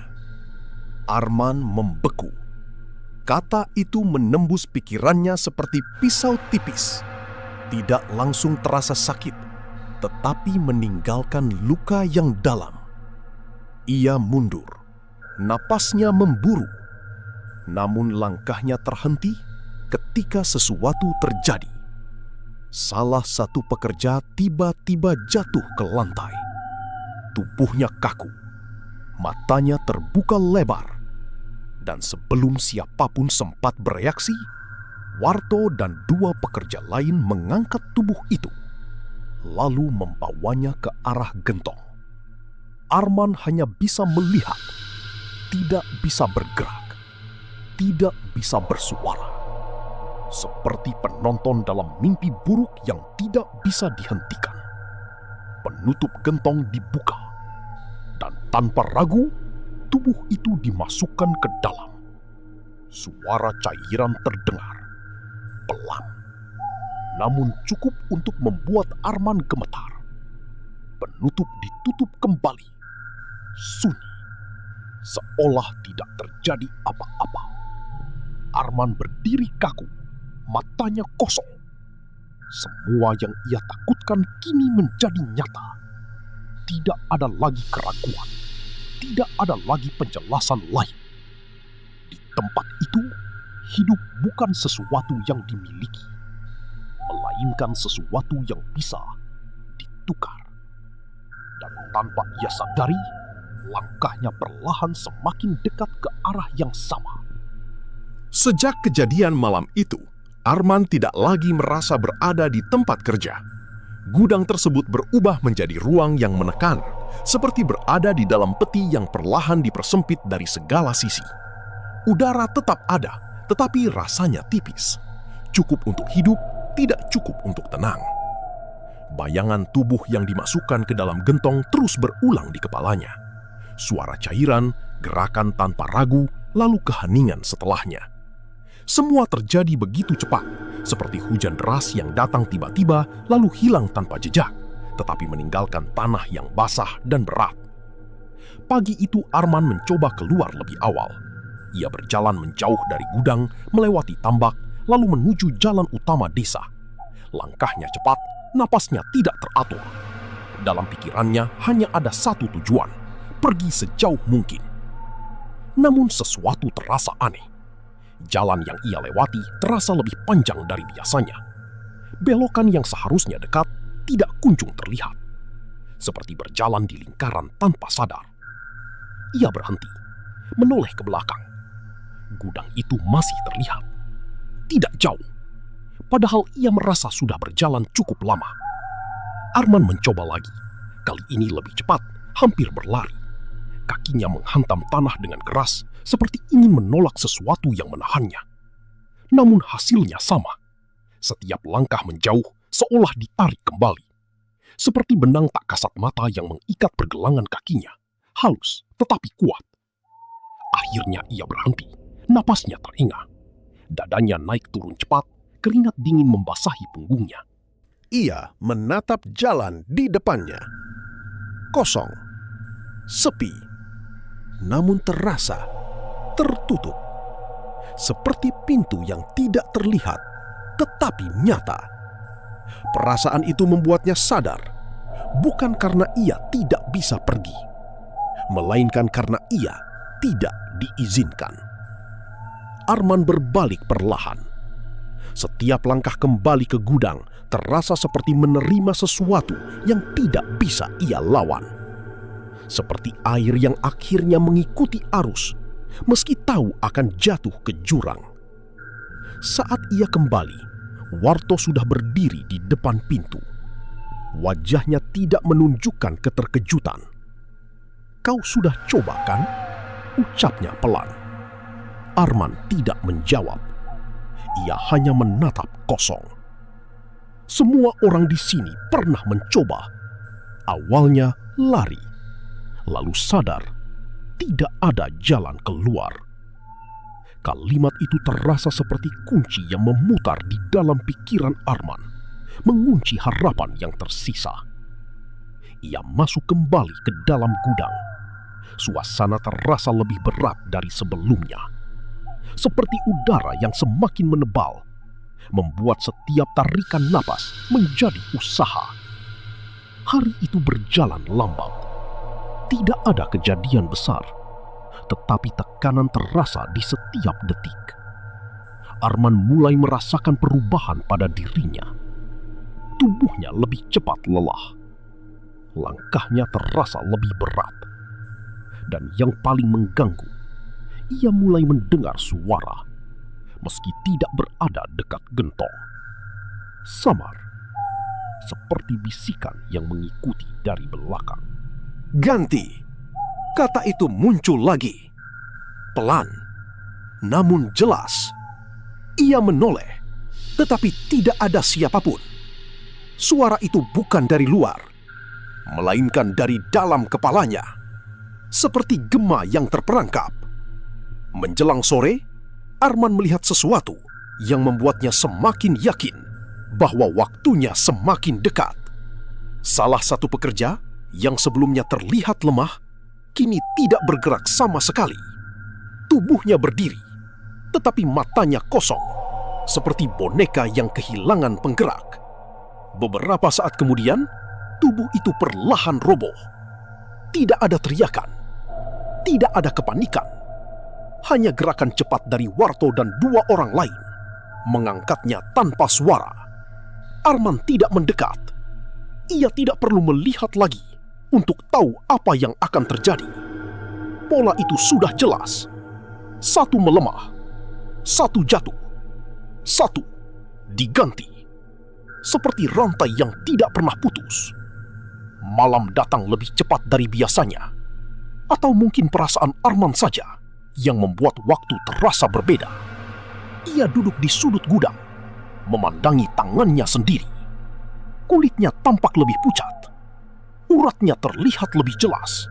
Arman membeku. Kata itu menembus pikirannya seperti pisau tipis. Tidak langsung terasa sakit, tetapi meninggalkan luka yang dalam. Ia mundur. Napasnya memburu. Namun langkahnya terhenti ketika sesuatu terjadi. Salah satu pekerja tiba-tiba jatuh ke lantai. Tubuhnya kaku. Matanya terbuka lebar. Dan sebelum siapapun sempat bereaksi, Warto dan dua pekerja lain mengangkat tubuh itu, lalu membawanya ke arah gentong. Arman hanya bisa melihat, tidak bisa bergerak, tidak bisa bersuara. Seperti penonton dalam mimpi buruk yang tidak bisa dihentikan. Penutup gentong dibuka, dan tanpa ragu, tubuh itu dimasukkan ke dalam. Suara cairan terdengar, pelan, namun cukup untuk membuat Arman gemetar. Penutup ditutup kembali, sunyi, seolah tidak terjadi apa-apa. Arman berdiri kaku, matanya kosong. Semua yang ia takutkan kini menjadi nyata. Tidak ada lagi keraguan. Tidak ada lagi penjelasan lain. Di tempat itu, hidup bukan sesuatu yang dimiliki, melainkan sesuatu yang bisa ditukar. Dan tanpa ia sadari, langkahnya perlahan semakin dekat ke arah yang sama. Sejak kejadian malam itu, Arman tidak lagi merasa berada di tempat kerja. Gudang tersebut berubah menjadi ruang yang menekan, seperti berada di dalam peti yang perlahan dipersempit dari segala sisi. Udara tetap ada, tetapi rasanya tipis. Cukup untuk hidup, tidak cukup untuk tenang. Bayangan tubuh yang dimasukkan ke dalam gentong terus berulang di kepalanya. Suara cairan, gerakan tanpa ragu, lalu keheningan setelahnya. Semua terjadi begitu cepat, seperti hujan deras yang datang tiba-tiba lalu hilang tanpa jejak, tetapi meninggalkan tanah yang basah dan berat. Pagi itu Arman mencoba keluar lebih awal. Ia berjalan menjauh dari gudang, melewati tambak, lalu menuju jalan utama desa. Langkahnya cepat, napasnya tidak teratur. Dalam pikirannya hanya ada satu tujuan, pergi sejauh mungkin. Namun sesuatu terasa aneh. Jalan yang ia lewati terasa lebih panjang dari biasanya. Belokan yang seharusnya dekat tidak kunjung terlihat. Seperti berjalan di lingkaran tanpa sadar. Ia berhenti, menoleh ke belakang. Gudang itu masih terlihat. Tidak jauh. Padahal ia merasa sudah berjalan cukup lama. Arman mencoba lagi. Kali ini lebih cepat, hampir berlari. Kakinya menghantam tanah dengan keras, seperti ingin menolak sesuatu yang menahannya. Namun hasilnya sama. Setiap langkah menjauh seolah ditarik kembali. Seperti benang tak kasat mata yang mengikat pergelangan kakinya. Halus tetapi kuat. Akhirnya ia berhenti. Napasnya terengah. Dadanya naik turun cepat, keringat dingin membasahi punggungnya. Ia menatap jalan di depannya. Kosong. Sepi. Namun terasa tertutup. Seperti pintu yang tidak terlihat, tetapi nyata. Perasaan itu membuatnya sadar, bukan karena ia tidak bisa pergi, melainkan karena ia tidak diizinkan. Arman berbalik perlahan. Setiap langkah kembali ke gudang terasa seperti menerima sesuatu yang tidak bisa ia lawan. Seperti air yang akhirnya mengikuti arus, meski tahu akan jatuh ke jurang. Saat ia kembali, Warto sudah berdiri di depan pintu. Wajahnya tidak menunjukkan keterkejutan. "Kau sudah coba kan?" ucapnya pelan. Arman tidak menjawab. Ia hanya menatap kosong. Semua orang di sini pernah mencoba. Awalnya lari, lalu sadar tidak ada jalan keluar. Kalimat itu terasa seperti kunci yang memutar di dalam pikiran Arman, mengunci harapan yang tersisa. Ia masuk kembali ke dalam gudang. Suasana terasa lebih berat dari sebelumnya. Seperti udara yang semakin menebal, membuat setiap tarikan napas menjadi usaha. Hari itu berjalan lambat. Tidak ada kejadian besar, tetapi tekanan terasa di setiap detik. Arman mulai merasakan perubahan pada dirinya. Tubuhnya lebih cepat lelah. Langkahnya terasa lebih berat. Dan yang paling mengganggu, ia mulai mendengar suara, meski tidak berada dekat gentong. Samar, seperti bisikan yang mengikuti dari belakang. "Ganti!" Kata itu muncul lagi. Pelan, namun jelas. Ia menoleh, tetapi tidak ada siapapun. Suara itu bukan dari luar, melainkan dari dalam kepalanya. Seperti gema yang terperangkap. Menjelang sore, Arman melihat sesuatu yang membuatnya semakin yakin bahwa waktunya semakin dekat. Salah satu pekerja yang sebelumnya terlihat lemah, kini tidak bergerak sama sekali. Tubuhnya berdiri, tetapi matanya kosong, seperti boneka yang kehilangan penggerak. Beberapa saat kemudian, tubuh itu perlahan roboh. Tidak ada teriakan, tidak ada kepanikan. hanya gerakan cepat dari Warto dan 2 orang lain. Mengangkatnya tanpa suara. Arman tidak mendekat. Ia tidak perlu melihat lagi untuk tahu apa yang akan terjadi. Pola itu sudah jelas. 1 melemah, 1 jatuh, 1 diganti. Seperti rantai yang tidak pernah putus. Malam datang lebih cepat dari biasanya. Atau mungkin perasaan Arman saja yang membuat waktu terasa berbeda. Ia duduk di sudut gudang, memandangi tangannya sendiri. Kulitnya tampak lebih pucat. Uratnya terlihat lebih jelas.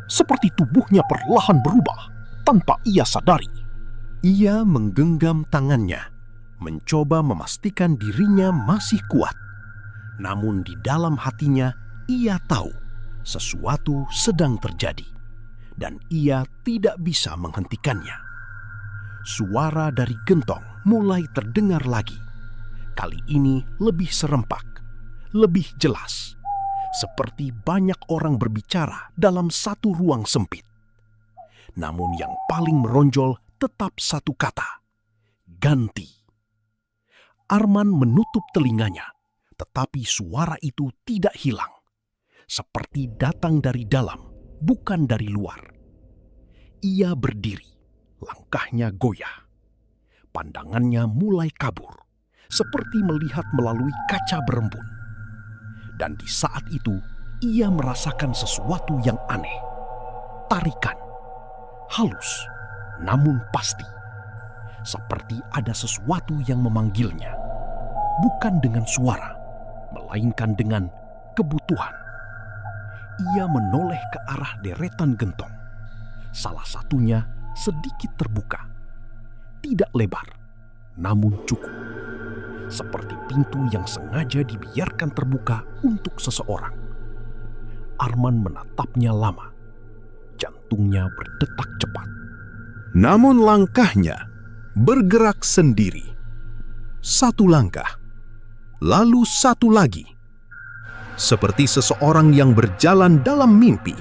Seperti tubuhnya perlahan berubah tanpa ia sadari. Ia menggenggam tangannya, mencoba memastikan dirinya masih kuat. Namun di dalam hatinya, ia tahu sesuatu sedang terjadi. Dan ia tidak bisa menghentikannya. Suara dari gentong mulai terdengar lagi. Kali ini lebih serempak, lebih jelas. Seperti banyak orang berbicara dalam satu ruang sempit. Namun yang paling menonjol tetap satu kata, ganti. Arman menutup telinganya, tetapi suara itu tidak hilang. Seperti datang dari dalam, bukan dari luar. Ia berdiri, langkahnya goyah. Pandangannya mulai kabur, seperti melihat melalui kaca berembun. Dan di saat itu, ia merasakan sesuatu yang aneh. Tarikan, halus, namun pasti. Seperti ada sesuatu yang memanggilnya. Bukan dengan suara, melainkan dengan kebutuhan. Ia menoleh ke arah deretan gentong. Salah satunya sedikit terbuka. Tidak lebar, namun cukup. Seperti pintu yang sengaja dibiarkan terbuka untuk seseorang. Arman menatapnya lama. Jantungnya berdetak cepat. Namun langkahnya bergerak sendiri. 1 langkah, lalu 1 lagi. Seperti seseorang yang berjalan dalam mimpi.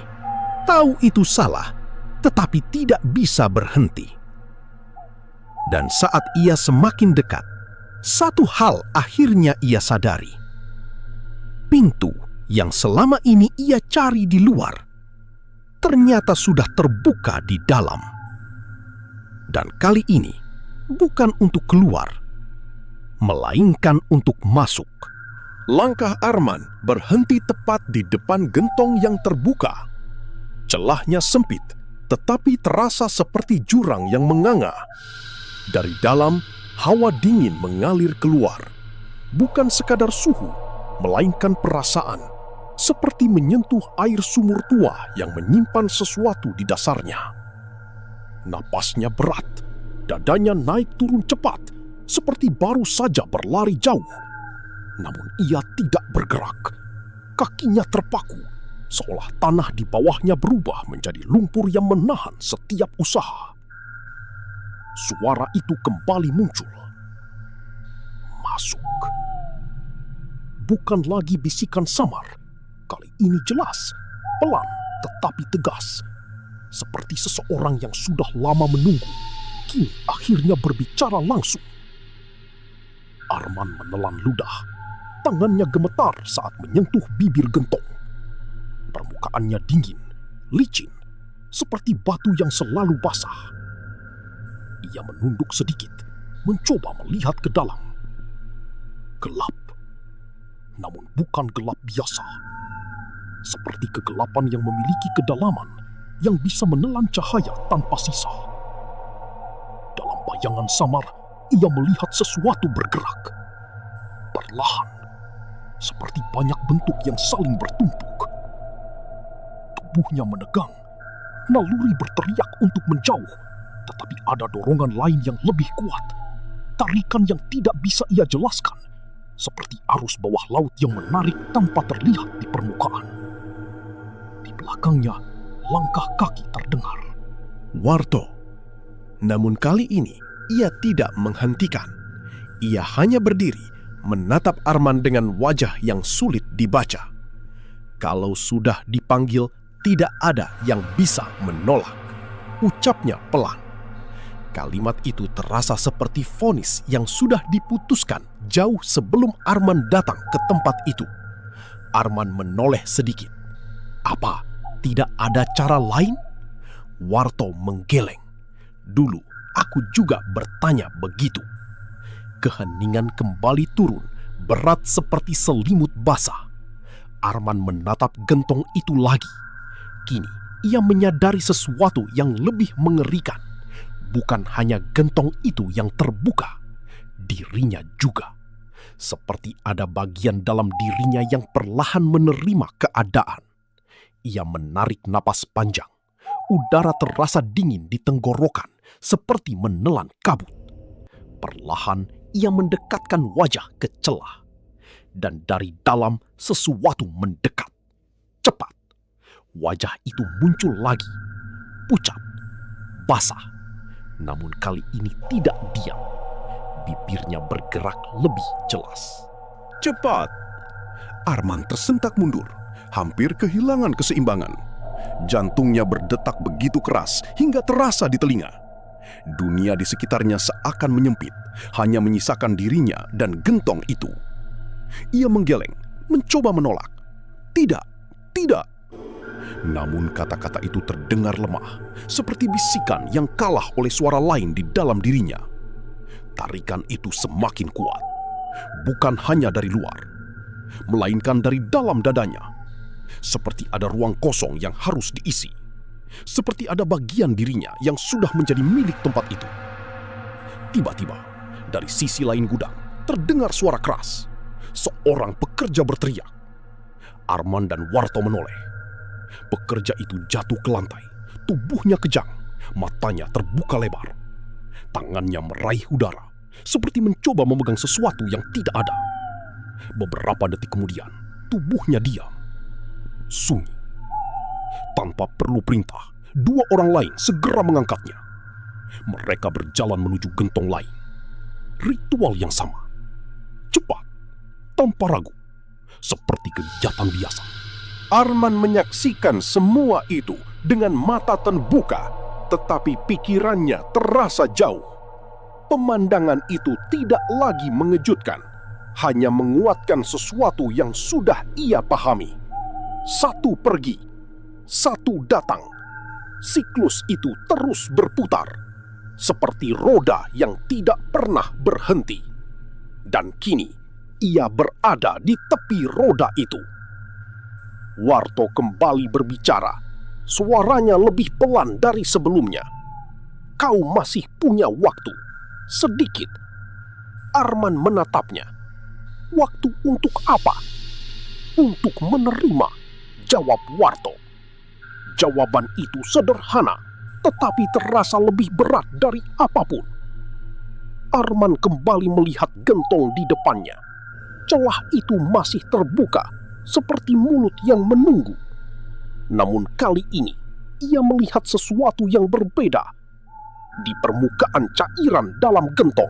Tahu itu salah, tetapi tidak bisa berhenti. Dan saat ia semakin dekat, 1 hal akhirnya ia sadari. Pintu yang selama ini ia cari di luar, ternyata sudah terbuka di dalam. Dan kali ini bukan untuk keluar, melainkan untuk masuk. Langkah Arman berhenti tepat di depan gentong yang terbuka. Celahnya sempit, tetapi terasa seperti jurang yang menganga. Dari dalam, hawa dingin mengalir keluar. Bukan sekadar suhu, melainkan perasaan. Seperti menyentuh air sumur tua yang menyimpan sesuatu di dasarnya. Napasnya berat, dadanya naik turun cepat, seperti baru saja berlari jauh. Namun ia tidak bergerak. Kakinya terpaku, seolah tanah di bawahnya berubah menjadi lumpur yang menahan setiap usaha. Suara itu kembali muncul. Masuk. Bukan lagi bisikan samar. Kali ini jelas, pelan tetapi tegas. Seperti seseorang yang sudah lama menunggu, kini akhirnya berbicara langsung. Arman menelan ludah. Tangannya gemetar saat menyentuh bibir gentong. Permukaannya dingin, licin, seperti batu yang selalu basah. Ia menunduk sedikit, mencoba melihat ke dalam. Gelap, namun bukan gelap biasa. Seperti kegelapan yang memiliki kedalaman yang bisa menelan cahaya tanpa sisa. Dalam bayangan samar, ia melihat sesuatu bergerak. Perlahan, seperti banyak bentuk yang saling bertumpuk. Tubuhnya menegang, naluri berteriak untuk menjauh, tetapi ada dorongan lain yang lebih kuat. Tarikan yang tidak bisa ia jelaskan, seperti arus bawah laut yang menarik tanpa terlihat di permukaan. Di belakangnya, langkah kaki terdengar. Warto. Namun kali ini, ia tidak menghentikan. Ia hanya berdiri, menatap Arman dengan wajah yang sulit dibaca. Kalau sudah dipanggil, tidak ada yang bisa menolak. Ucapnya pelan, Kalimat itu terasa seperti vonis yang sudah diputuskan jauh sebelum Arman datang ke tempat itu. Arman menoleh sedikit. Apa tidak ada cara lain? Warto menggeleng. Dulu aku juga bertanya begitu. Keheningan kembali turun, berat seperti selimut basah. Arman menatap gentong itu lagi. Kini ia menyadari sesuatu yang lebih mengerikan. Bukan hanya gentong itu yang terbuka, dirinya juga. Seperti ada bagian dalam dirinya yang perlahan menerima keadaan. Ia menarik napas panjang. Udara terasa dingin di tenggorokan, seperti menelan kabut. Perlahan ia mendekatkan wajah ke celah. Dan dari dalam sesuatu mendekat. Cepat, wajah itu muncul lagi. Pucat, basah. Namun kali ini tidak diam. Bibirnya bergerak lebih jelas. Cepat! Arman tersentak mundur, hampir kehilangan keseimbangan. Jantungnya berdetak begitu keras hingga terasa di telinga. Dunia di sekitarnya seakan menyempit, hanya menyisakan dirinya dan gentong itu. Ia menggeleng, mencoba menolak. Tidak, tidak. Namun kata-kata itu terdengar lemah, seperti bisikan yang kalah oleh suara lain di dalam dirinya. Tarikan itu semakin kuat, bukan hanya dari luar, melainkan dari dalam dadanya. Seperti ada ruang kosong yang harus diisi. Seperti ada bagian dirinya yang sudah menjadi milik tempat itu. Tiba-tiba, dari sisi lain gudang, terdengar suara keras. Seorang pekerja berteriak. Arman dan Warto menoleh. Pekerja itu jatuh ke lantai, tubuhnya kejang, matanya terbuka lebar. Tangannya meraih udara, seperti mencoba memegang sesuatu yang tidak ada. Beberapa detik kemudian, tubuhnya diam. Sunyi. Tanpa perlu perintah, dua orang lain segera mengangkatnya. Mereka berjalan menuju gentong lain. Ritual yang sama. Cepat, tanpa ragu, seperti kejahatan biasa. Arman menyaksikan semua itu dengan mata terbuka, tetapi pikirannya terasa jauh. Pemandangan itu tidak lagi mengejutkan, hanya menguatkan sesuatu yang sudah ia pahami. Satu pergi, satu datang. Siklus itu terus berputar, seperti roda yang tidak pernah berhenti. Dan kini, ia berada di tepi roda itu. Warto kembali berbicara. Suaranya lebih pelan dari sebelumnya. Kau masih punya waktu. Sedikit. Arman menatapnya. Waktu untuk apa? Untuk menerima, jawab Warto. Jawaban itu sederhana, tetapi terasa lebih berat dari apapun. Arman kembali melihat gentong di depannya. Celah itu masih terbuka, seperti mulut yang menunggu. Namun kali ini, ia melihat sesuatu yang berbeda. Di permukaan cairan dalam gentong,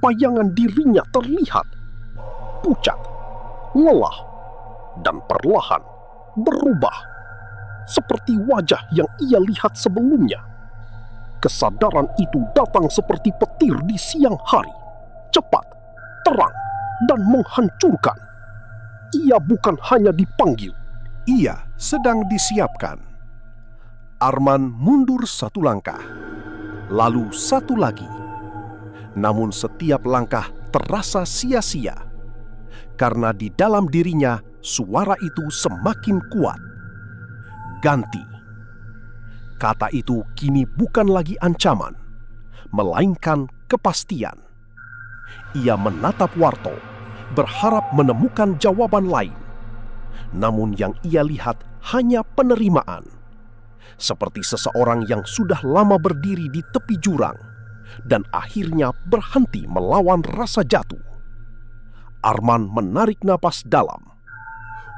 bayangan dirinya terlihat. Pucat, lelah, dan perlahan berubah. Seperti wajah yang ia lihat sebelumnya. Kesadaran itu datang seperti petir di siang hari. Cepat, terang, dan menghancurkan. Ia bukan hanya dipanggil, ia sedang disiapkan. Arman mundur satu langkah, lalu satu lagi. Namun setiap langkah terasa sia-sia, karena di dalam dirinya suara itu semakin kuat. Ganti. Kata itu kini bukan lagi ancaman, melainkan kepastian. Ia menatap Warto, berharap menemukan jawaban lain. Namun yang ia lihat hanya penerimaan. Seperti seseorang yang sudah lama berdiri di tepi jurang dan akhirnya berhenti melawan rasa jatuh. Arman menarik napas dalam.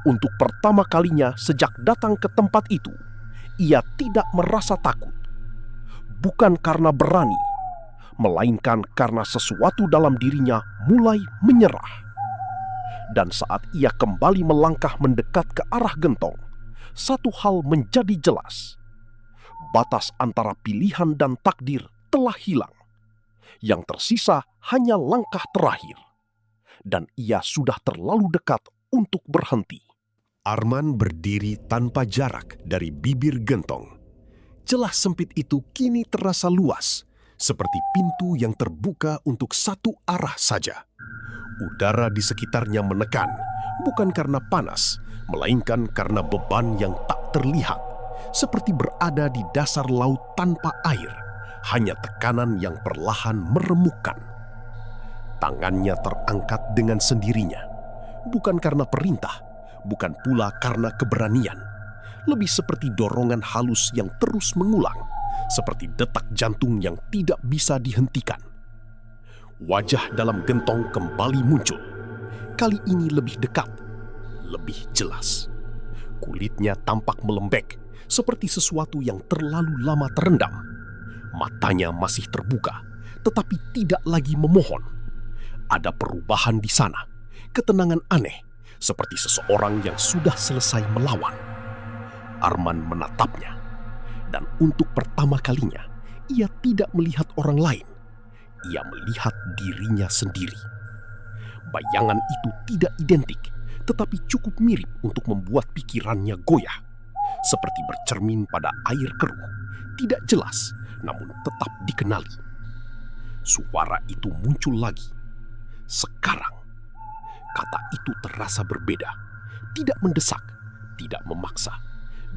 Untuk pertama kalinya sejak datang ke tempat itu, ia tidak merasa takut. Bukan karena berani, melainkan karena sesuatu dalam dirinya mulai menyerah. Dan saat ia kembali melangkah mendekat ke arah gentong, satu hal menjadi jelas. Batas antara pilihan dan takdir telah hilang. Yang tersisa hanya langkah terakhir. Dan ia sudah terlalu dekat untuk berhenti. Arman berdiri tanpa jarak dari bibir gentong. Celah sempit itu kini terasa luas, seperti pintu yang terbuka untuk satu arah saja. Udara di sekitarnya menekan, bukan karena panas, melainkan karena beban yang tak terlihat, seperti berada di dasar laut tanpa air, hanya tekanan yang perlahan meremukkan. Tangannya terangkat dengan sendirinya, bukan karena perintah, bukan pula karena keberanian. Lebih seperti dorongan halus yang terus mengulang, seperti detak jantung yang tidak bisa dihentikan. Wajah dalam gentong kembali muncul. Kali ini lebih dekat, lebih jelas. Kulitnya tampak melembek, seperti sesuatu yang terlalu lama terendam. Matanya masih terbuka, tetapi tidak lagi memohon. Ada perubahan di sana, ketenangan aneh, seperti seseorang yang sudah selesai melawan. Arman menatapnya, dan untuk pertama kalinya, ia tidak melihat orang lain. Ia melihat dirinya sendiri. Bayangan itu tidak identik, tetapi cukup mirip untuk membuat pikirannya goyah. Seperti bercermin pada air keruh, tidak jelas, namun tetap dikenali. Suara itu muncul lagi. Sekarang, kata itu terasa berbeda, tidak mendesak, tidak memaksa.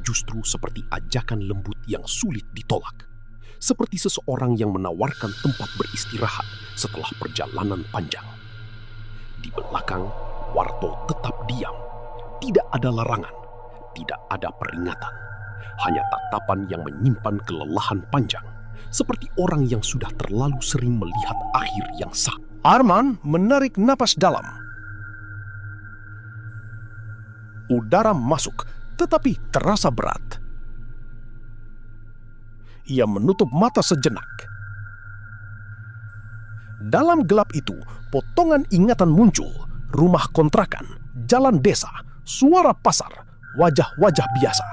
Justru seperti ajakan lembut yang sulit ditolak. Seperti seseorang yang menawarkan tempat beristirahat setelah perjalanan panjang. Di belakang, Warto tetap diam. Tidak ada larangan, tidak ada peringatan. Hanya tatapan yang menyimpan kelelahan panjang. Seperti orang yang sudah terlalu sering melihat akhir yang sah. Arman menarik napas dalam. Udara masuk, tetapi terasa berat. Ia menutup mata sejenak. Dalam gelap itu, potongan ingatan muncul. Rumah kontrakan, jalan desa, suara pasar, wajah-wajah biasa.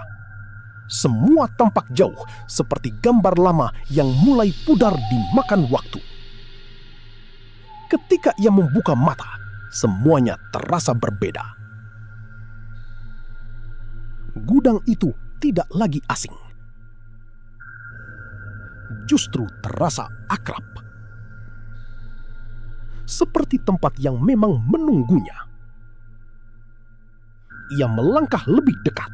Semua tampak jauh, seperti gambar lama yang mulai pudar dimakan waktu. Ketika ia membuka mata, semuanya terasa berbeda. Gudang itu tidak lagi asing. Justru terasa akrab. Seperti tempat yang memang menunggunya. Ia melangkah lebih dekat.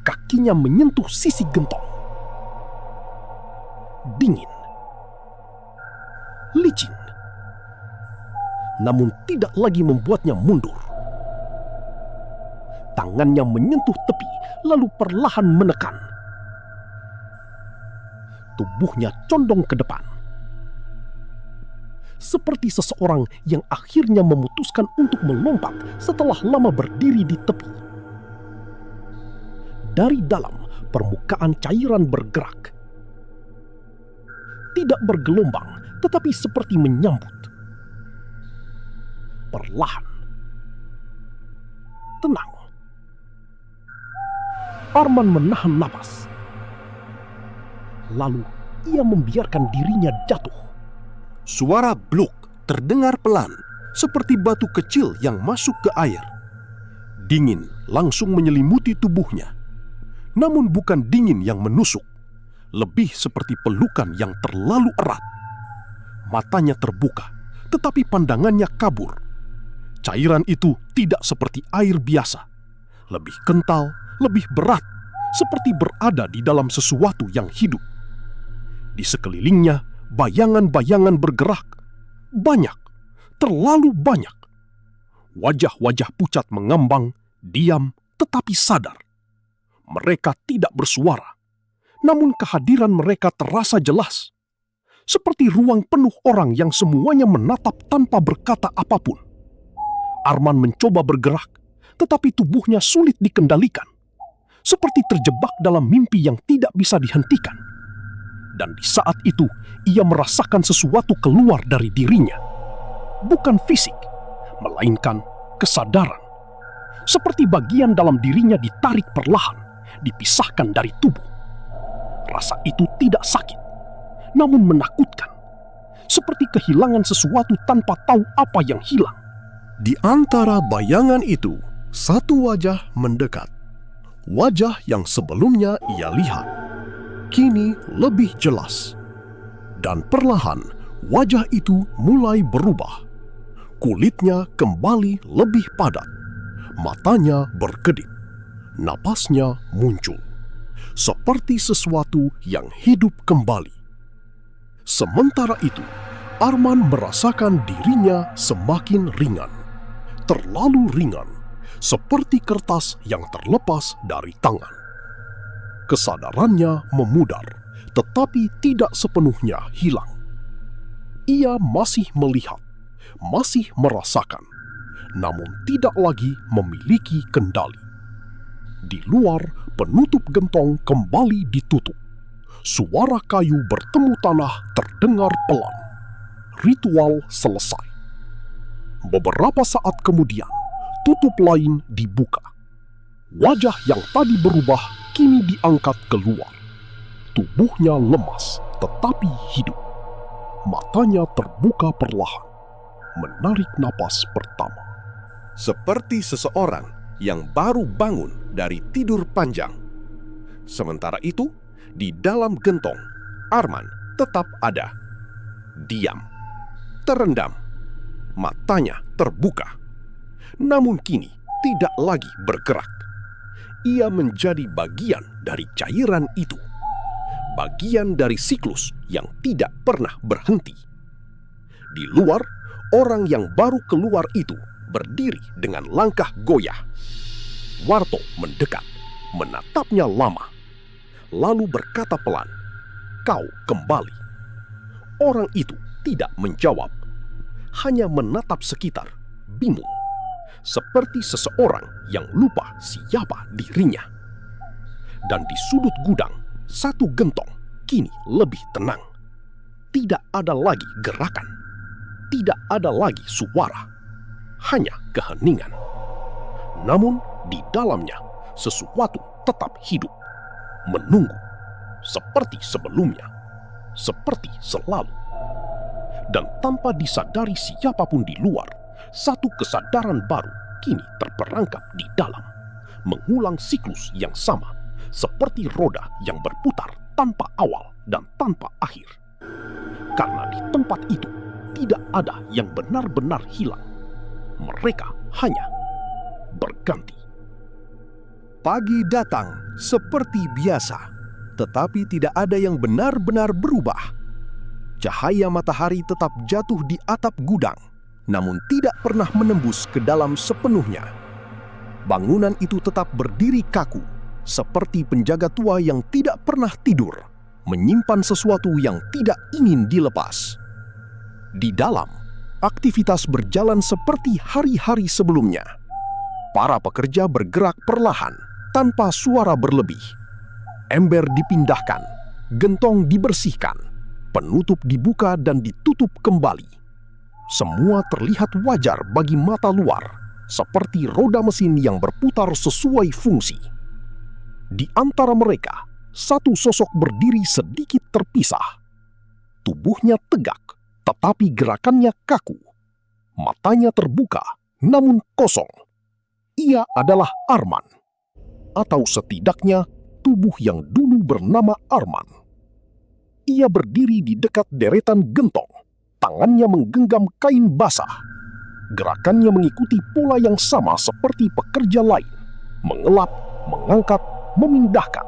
Kakinya menyentuh sisi gentong. Dingin. Licin. Namun tidak lagi membuatnya mundur. Tangannya menyentuh tepi, lalu perlahan menekan. Tubuhnya condong ke depan. Seperti seseorang yang akhirnya memutuskan untuk melompat setelah lama berdiri di tepi. Dari dalam, permukaan cairan bergerak. Tidak bergelombang, tetapi seperti menyambut. Perlahan. Tenang. Arman menahan napas. Lalu ia membiarkan dirinya jatuh. Suara bluk terdengar pelan, seperti batu kecil yang masuk ke air. Dingin langsung menyelimuti tubuhnya. Namun bukan dingin yang menusuk, lebih seperti pelukan yang terlalu erat. Matanya terbuka, tetapi pandangannya kabur. Cairan itu tidak seperti air biasa. Lebih kental, lebih berat, seperti berada di dalam sesuatu yang hidup. Di sekelilingnya, bayangan-bayangan bergerak. Banyak, terlalu banyak. Wajah-wajah pucat mengambang, diam, tetapi sadar. Mereka tidak bersuara, namun kehadiran mereka terasa jelas. Seperti ruang penuh orang yang semuanya menatap tanpa berkata apapun. Arman mencoba bergerak, tetapi tubuhnya sulit dikendalikan. Seperti terjebak dalam mimpi yang tidak bisa dihentikan. Dan di saat itu, ia merasakan sesuatu keluar dari dirinya. Bukan fisik, melainkan kesadaran. Seperti bagian dalam dirinya ditarik perlahan, dipisahkan dari tubuh. Rasa itu tidak sakit, namun menakutkan. Seperti kehilangan sesuatu tanpa tahu apa yang hilang. Di antara bayangan itu, satu wajah mendekat. Wajah yang sebelumnya ia lihat, kini lebih jelas. Dan perlahan, wajah itu mulai berubah. Kulitnya kembali lebih padat. Matanya berkedip. Napasnya muncul. Seperti sesuatu yang hidup kembali. Sementara itu, Arman merasakan dirinya semakin ringan. Terlalu ringan, seperti kertas yang terlepas dari tangan. Kesadarannya memudar, tetapi tidak sepenuhnya hilang. Ia masih melihat, masih merasakan, namun tidak lagi memiliki kendali. Di luar, penutup gentong kembali ditutup. Suara kayu bertemu tanah terdengar pelan. Ritual selesai. Beberapa saat kemudian, tutup lain dibuka. Wajah yang tadi berubah kini diangkat keluar. Tubuhnya lemas tetapi hidup. Matanya terbuka perlahan, menarik napas pertama. Seperti seseorang yang baru bangun dari tidur panjang. Sementara itu, di dalam gentong, Arman tetap ada. Diam, terendam, matanya terbuka. Namun kini tidak lagi bergerak. Ia menjadi bagian dari cairan itu. Bagian dari siklus yang tidak pernah berhenti. Di luar, orang yang baru keluar itu berdiri dengan langkah goyah. Warto mendekat, menatapnya lama, lalu berkata pelan, "Kau kembali." Orang itu tidak menjawab, hanya menatap sekitar, bingung, seperti seseorang yang lupa siapa dirinya. Dan di sudut gudang, satu gentong kini lebih tenang. Tidak ada lagi gerakan, tidak ada lagi suara, hanya keheningan. Namun di dalamnya sesuatu tetap hidup, menunggu, seperti sebelumnya, seperti selalu. Dan tanpa disadari siapapun di luar, satu kesadaran baru kini terperangkap di dalam, mengulang siklus yang sama, seperti roda yang berputar tanpa awal dan tanpa akhir. Karena di tempat itu tidak ada yang benar-benar hilang. Mereka hanya berganti. Pagi datang seperti biasa, tetapi tidak ada yang benar-benar berubah. Cahaya matahari tetap jatuh di atap gudang, namun tidak pernah menembus ke dalam sepenuhnya. Bangunan itu tetap berdiri kaku, seperti penjaga tua yang tidak pernah tidur, menyimpan sesuatu yang tidak ingin dilepas. Di dalam, aktivitas berjalan seperti hari-hari sebelumnya. Para pekerja bergerak perlahan, tanpa suara berlebih. Ember dipindahkan, gentong dibersihkan, penutup dibuka dan ditutup kembali. Semua terlihat wajar bagi mata luar, seperti roda mesin yang berputar sesuai fungsi. Di antara mereka, satu sosok berdiri sedikit terpisah. Tubuhnya tegak, tetapi gerakannya kaku. Matanya terbuka, namun kosong. Ia adalah Arman. Atau setidaknya tubuh yang dulu bernama Arman. Ia berdiri di dekat deretan gentong. Tangannya menggenggam kain basah. Gerakannya mengikuti pola yang sama seperti pekerja lain. Mengelap, mengangkat, memindahkan.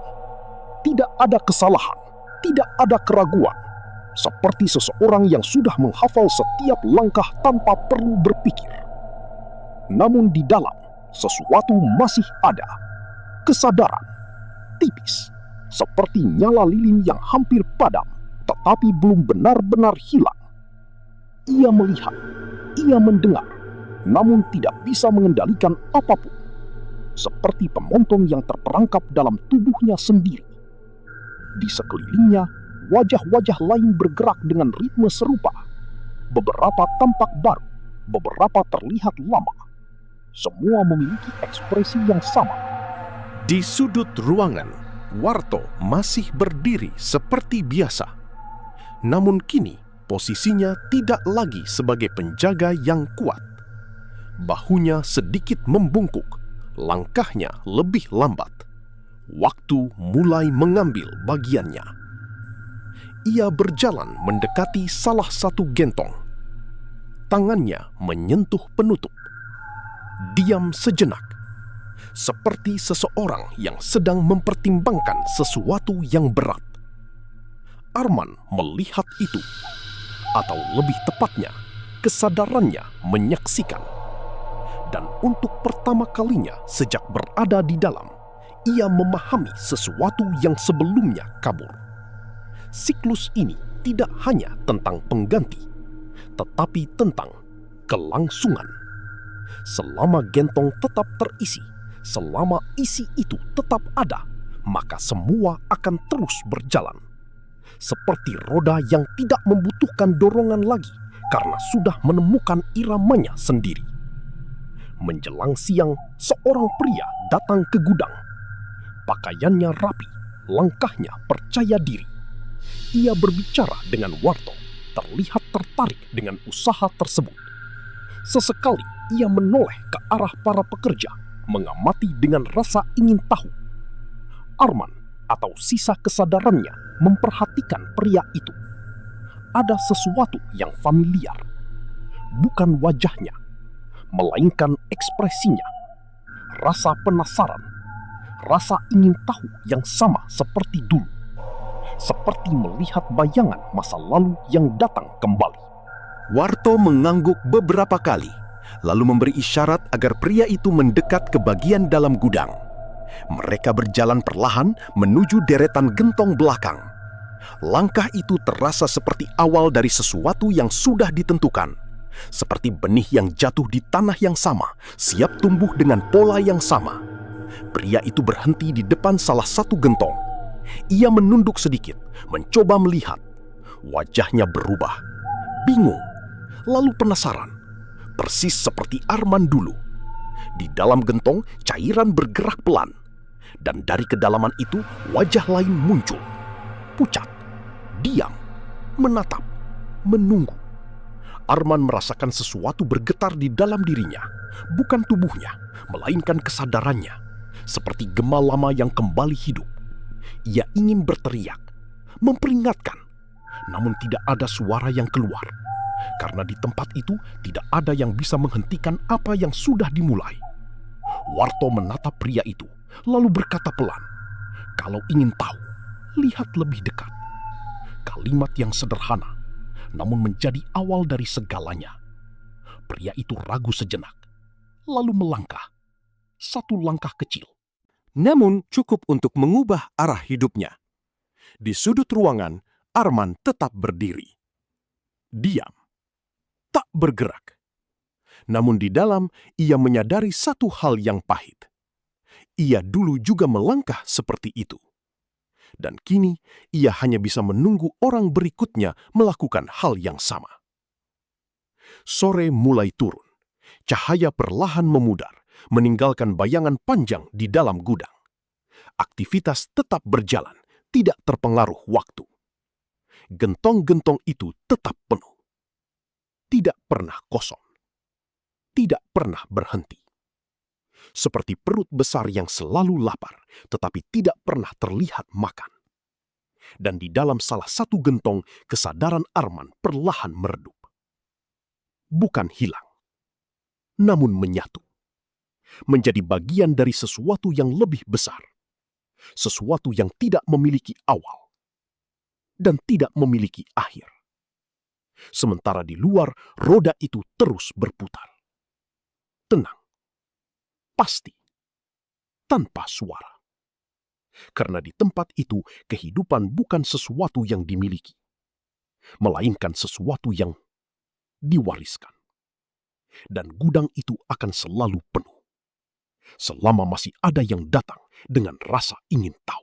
Tidak ada kesalahan, tidak ada keraguan. Seperti seseorang yang sudah menghafal setiap langkah tanpa perlu berpikir. Namun di dalam, sesuatu masih ada. Kesadaran, tipis, seperti nyala lilin yang hampir padam, tetapi belum benar-benar hilang. Ia melihat, ia mendengar, namun tidak bisa mengendalikan apapun. Seperti pemontong yang terperangkap dalam tubuhnya sendiri. Di sekelilingnya, wajah-wajah lain bergerak dengan ritme serupa. Beberapa tampak baru, beberapa terlihat lama. Semua memiliki ekspresi yang sama. Di sudut ruangan, Warto masih berdiri seperti biasa. Namun kini posisinya tidak lagi sebagai penjaga yang kuat. Bahunya sedikit membungkuk, langkahnya lebih lambat. Waktu mulai mengambil bagiannya. Ia berjalan mendekati salah satu gentong. Tangannya menyentuh penutup. Diam sejenak, seperti seseorang yang sedang mempertimbangkan sesuatu yang berat. Arman melihat itu, atau lebih tepatnya, kesadarannya menyaksikan. Dan untuk pertama kalinya sejak berada di dalam, ia memahami sesuatu yang sebelumnya kabur. Siklus ini tidak hanya tentang pengganti, tetapi tentang kelangsungan. Selama gentong tetap terisi, selama isi itu tetap ada, maka semua akan terus berjalan. Seperti roda yang tidak membutuhkan dorongan lagi karena sudah menemukan iramanya sendiri. Menjelang siang, seorang pria datang ke gudang. Pakaiannya rapi, langkahnya percaya diri. Ia berbicara dengan Warto, terlihat tertarik dengan usaha tersebut. Sesekali ia menoleh ke arah para pekerja, mengamati dengan rasa ingin tahu. Arman atau sisa kesadarannya memperhatikan pria itu. Ada sesuatu yang familiar. Bukan wajahnya, melainkan ekspresinya. Rasa penasaran, rasa ingin tahu yang sama seperti dulu. Seperti melihat bayangan masa lalu yang datang kembali. Warto mengangguk beberapa kali, lalu memberi isyarat agar pria itu mendekat ke bagian dalam gudang. Mereka berjalan perlahan menuju deretan gentong belakang. Langkah itu terasa seperti awal dari sesuatu yang sudah ditentukan. Seperti benih yang jatuh di tanah yang sama, siap tumbuh dengan pola yang sama. Pria itu berhenti di depan salah satu gentong. Ia menunduk sedikit, mencoba melihat. Wajahnya berubah, bingung, lalu penasaran. Persis seperti Arman dulu. Di dalam gentong, cairan bergerak pelan. Dan dari kedalaman itu, wajah lain muncul. Pucat, diam, menatap, menunggu. Arman merasakan sesuatu bergetar di dalam dirinya. Bukan tubuhnya, melainkan kesadarannya. Seperti gema lama yang kembali hidup. Ia ingin berteriak, memperingatkan. Namun tidak ada suara yang keluar. Karena di tempat itu tidak ada yang bisa menghentikan apa yang sudah dimulai. Warto menatap pria itu, lalu berkata pelan, "Kalau ingin tahu, lihat lebih dekat." Kalimat yang sederhana, namun menjadi awal dari segalanya. Pria itu ragu sejenak, lalu melangkah. Satu langkah kecil, namun cukup untuk mengubah arah hidupnya. Di sudut ruangan, Arman tetap berdiri. Diam, tak bergerak. Namun di dalam, ia menyadari satu hal yang pahit. Ia dulu juga melangkah seperti itu. Dan kini, ia hanya bisa menunggu orang berikutnya melakukan hal yang sama. Sore mulai turun. Cahaya perlahan memudar, meninggalkan bayangan panjang di dalam gudang. Aktivitas tetap berjalan, tidak terpengaruh waktu. Gentong-gentong itu tetap penuh. Tidak pernah kosong. Tidak pernah berhenti. Seperti perut besar yang selalu lapar, tetapi tidak pernah terlihat makan. Dan di dalam salah satu gentong, kesadaran Arman perlahan meredup. Bukan hilang, namun menyatu. Menjadi bagian dari sesuatu yang lebih besar. Sesuatu yang tidak memiliki awal. Dan tidak memiliki akhir. Sementara di luar, roda itu terus berputar. Tenang. Pasti. Tanpa suara. Karena di tempat itu, kehidupan bukan sesuatu yang dimiliki. Melainkan sesuatu yang diwariskan. Dan gudang itu akan selalu penuh. Selama masih ada yang datang dengan rasa ingin tahu.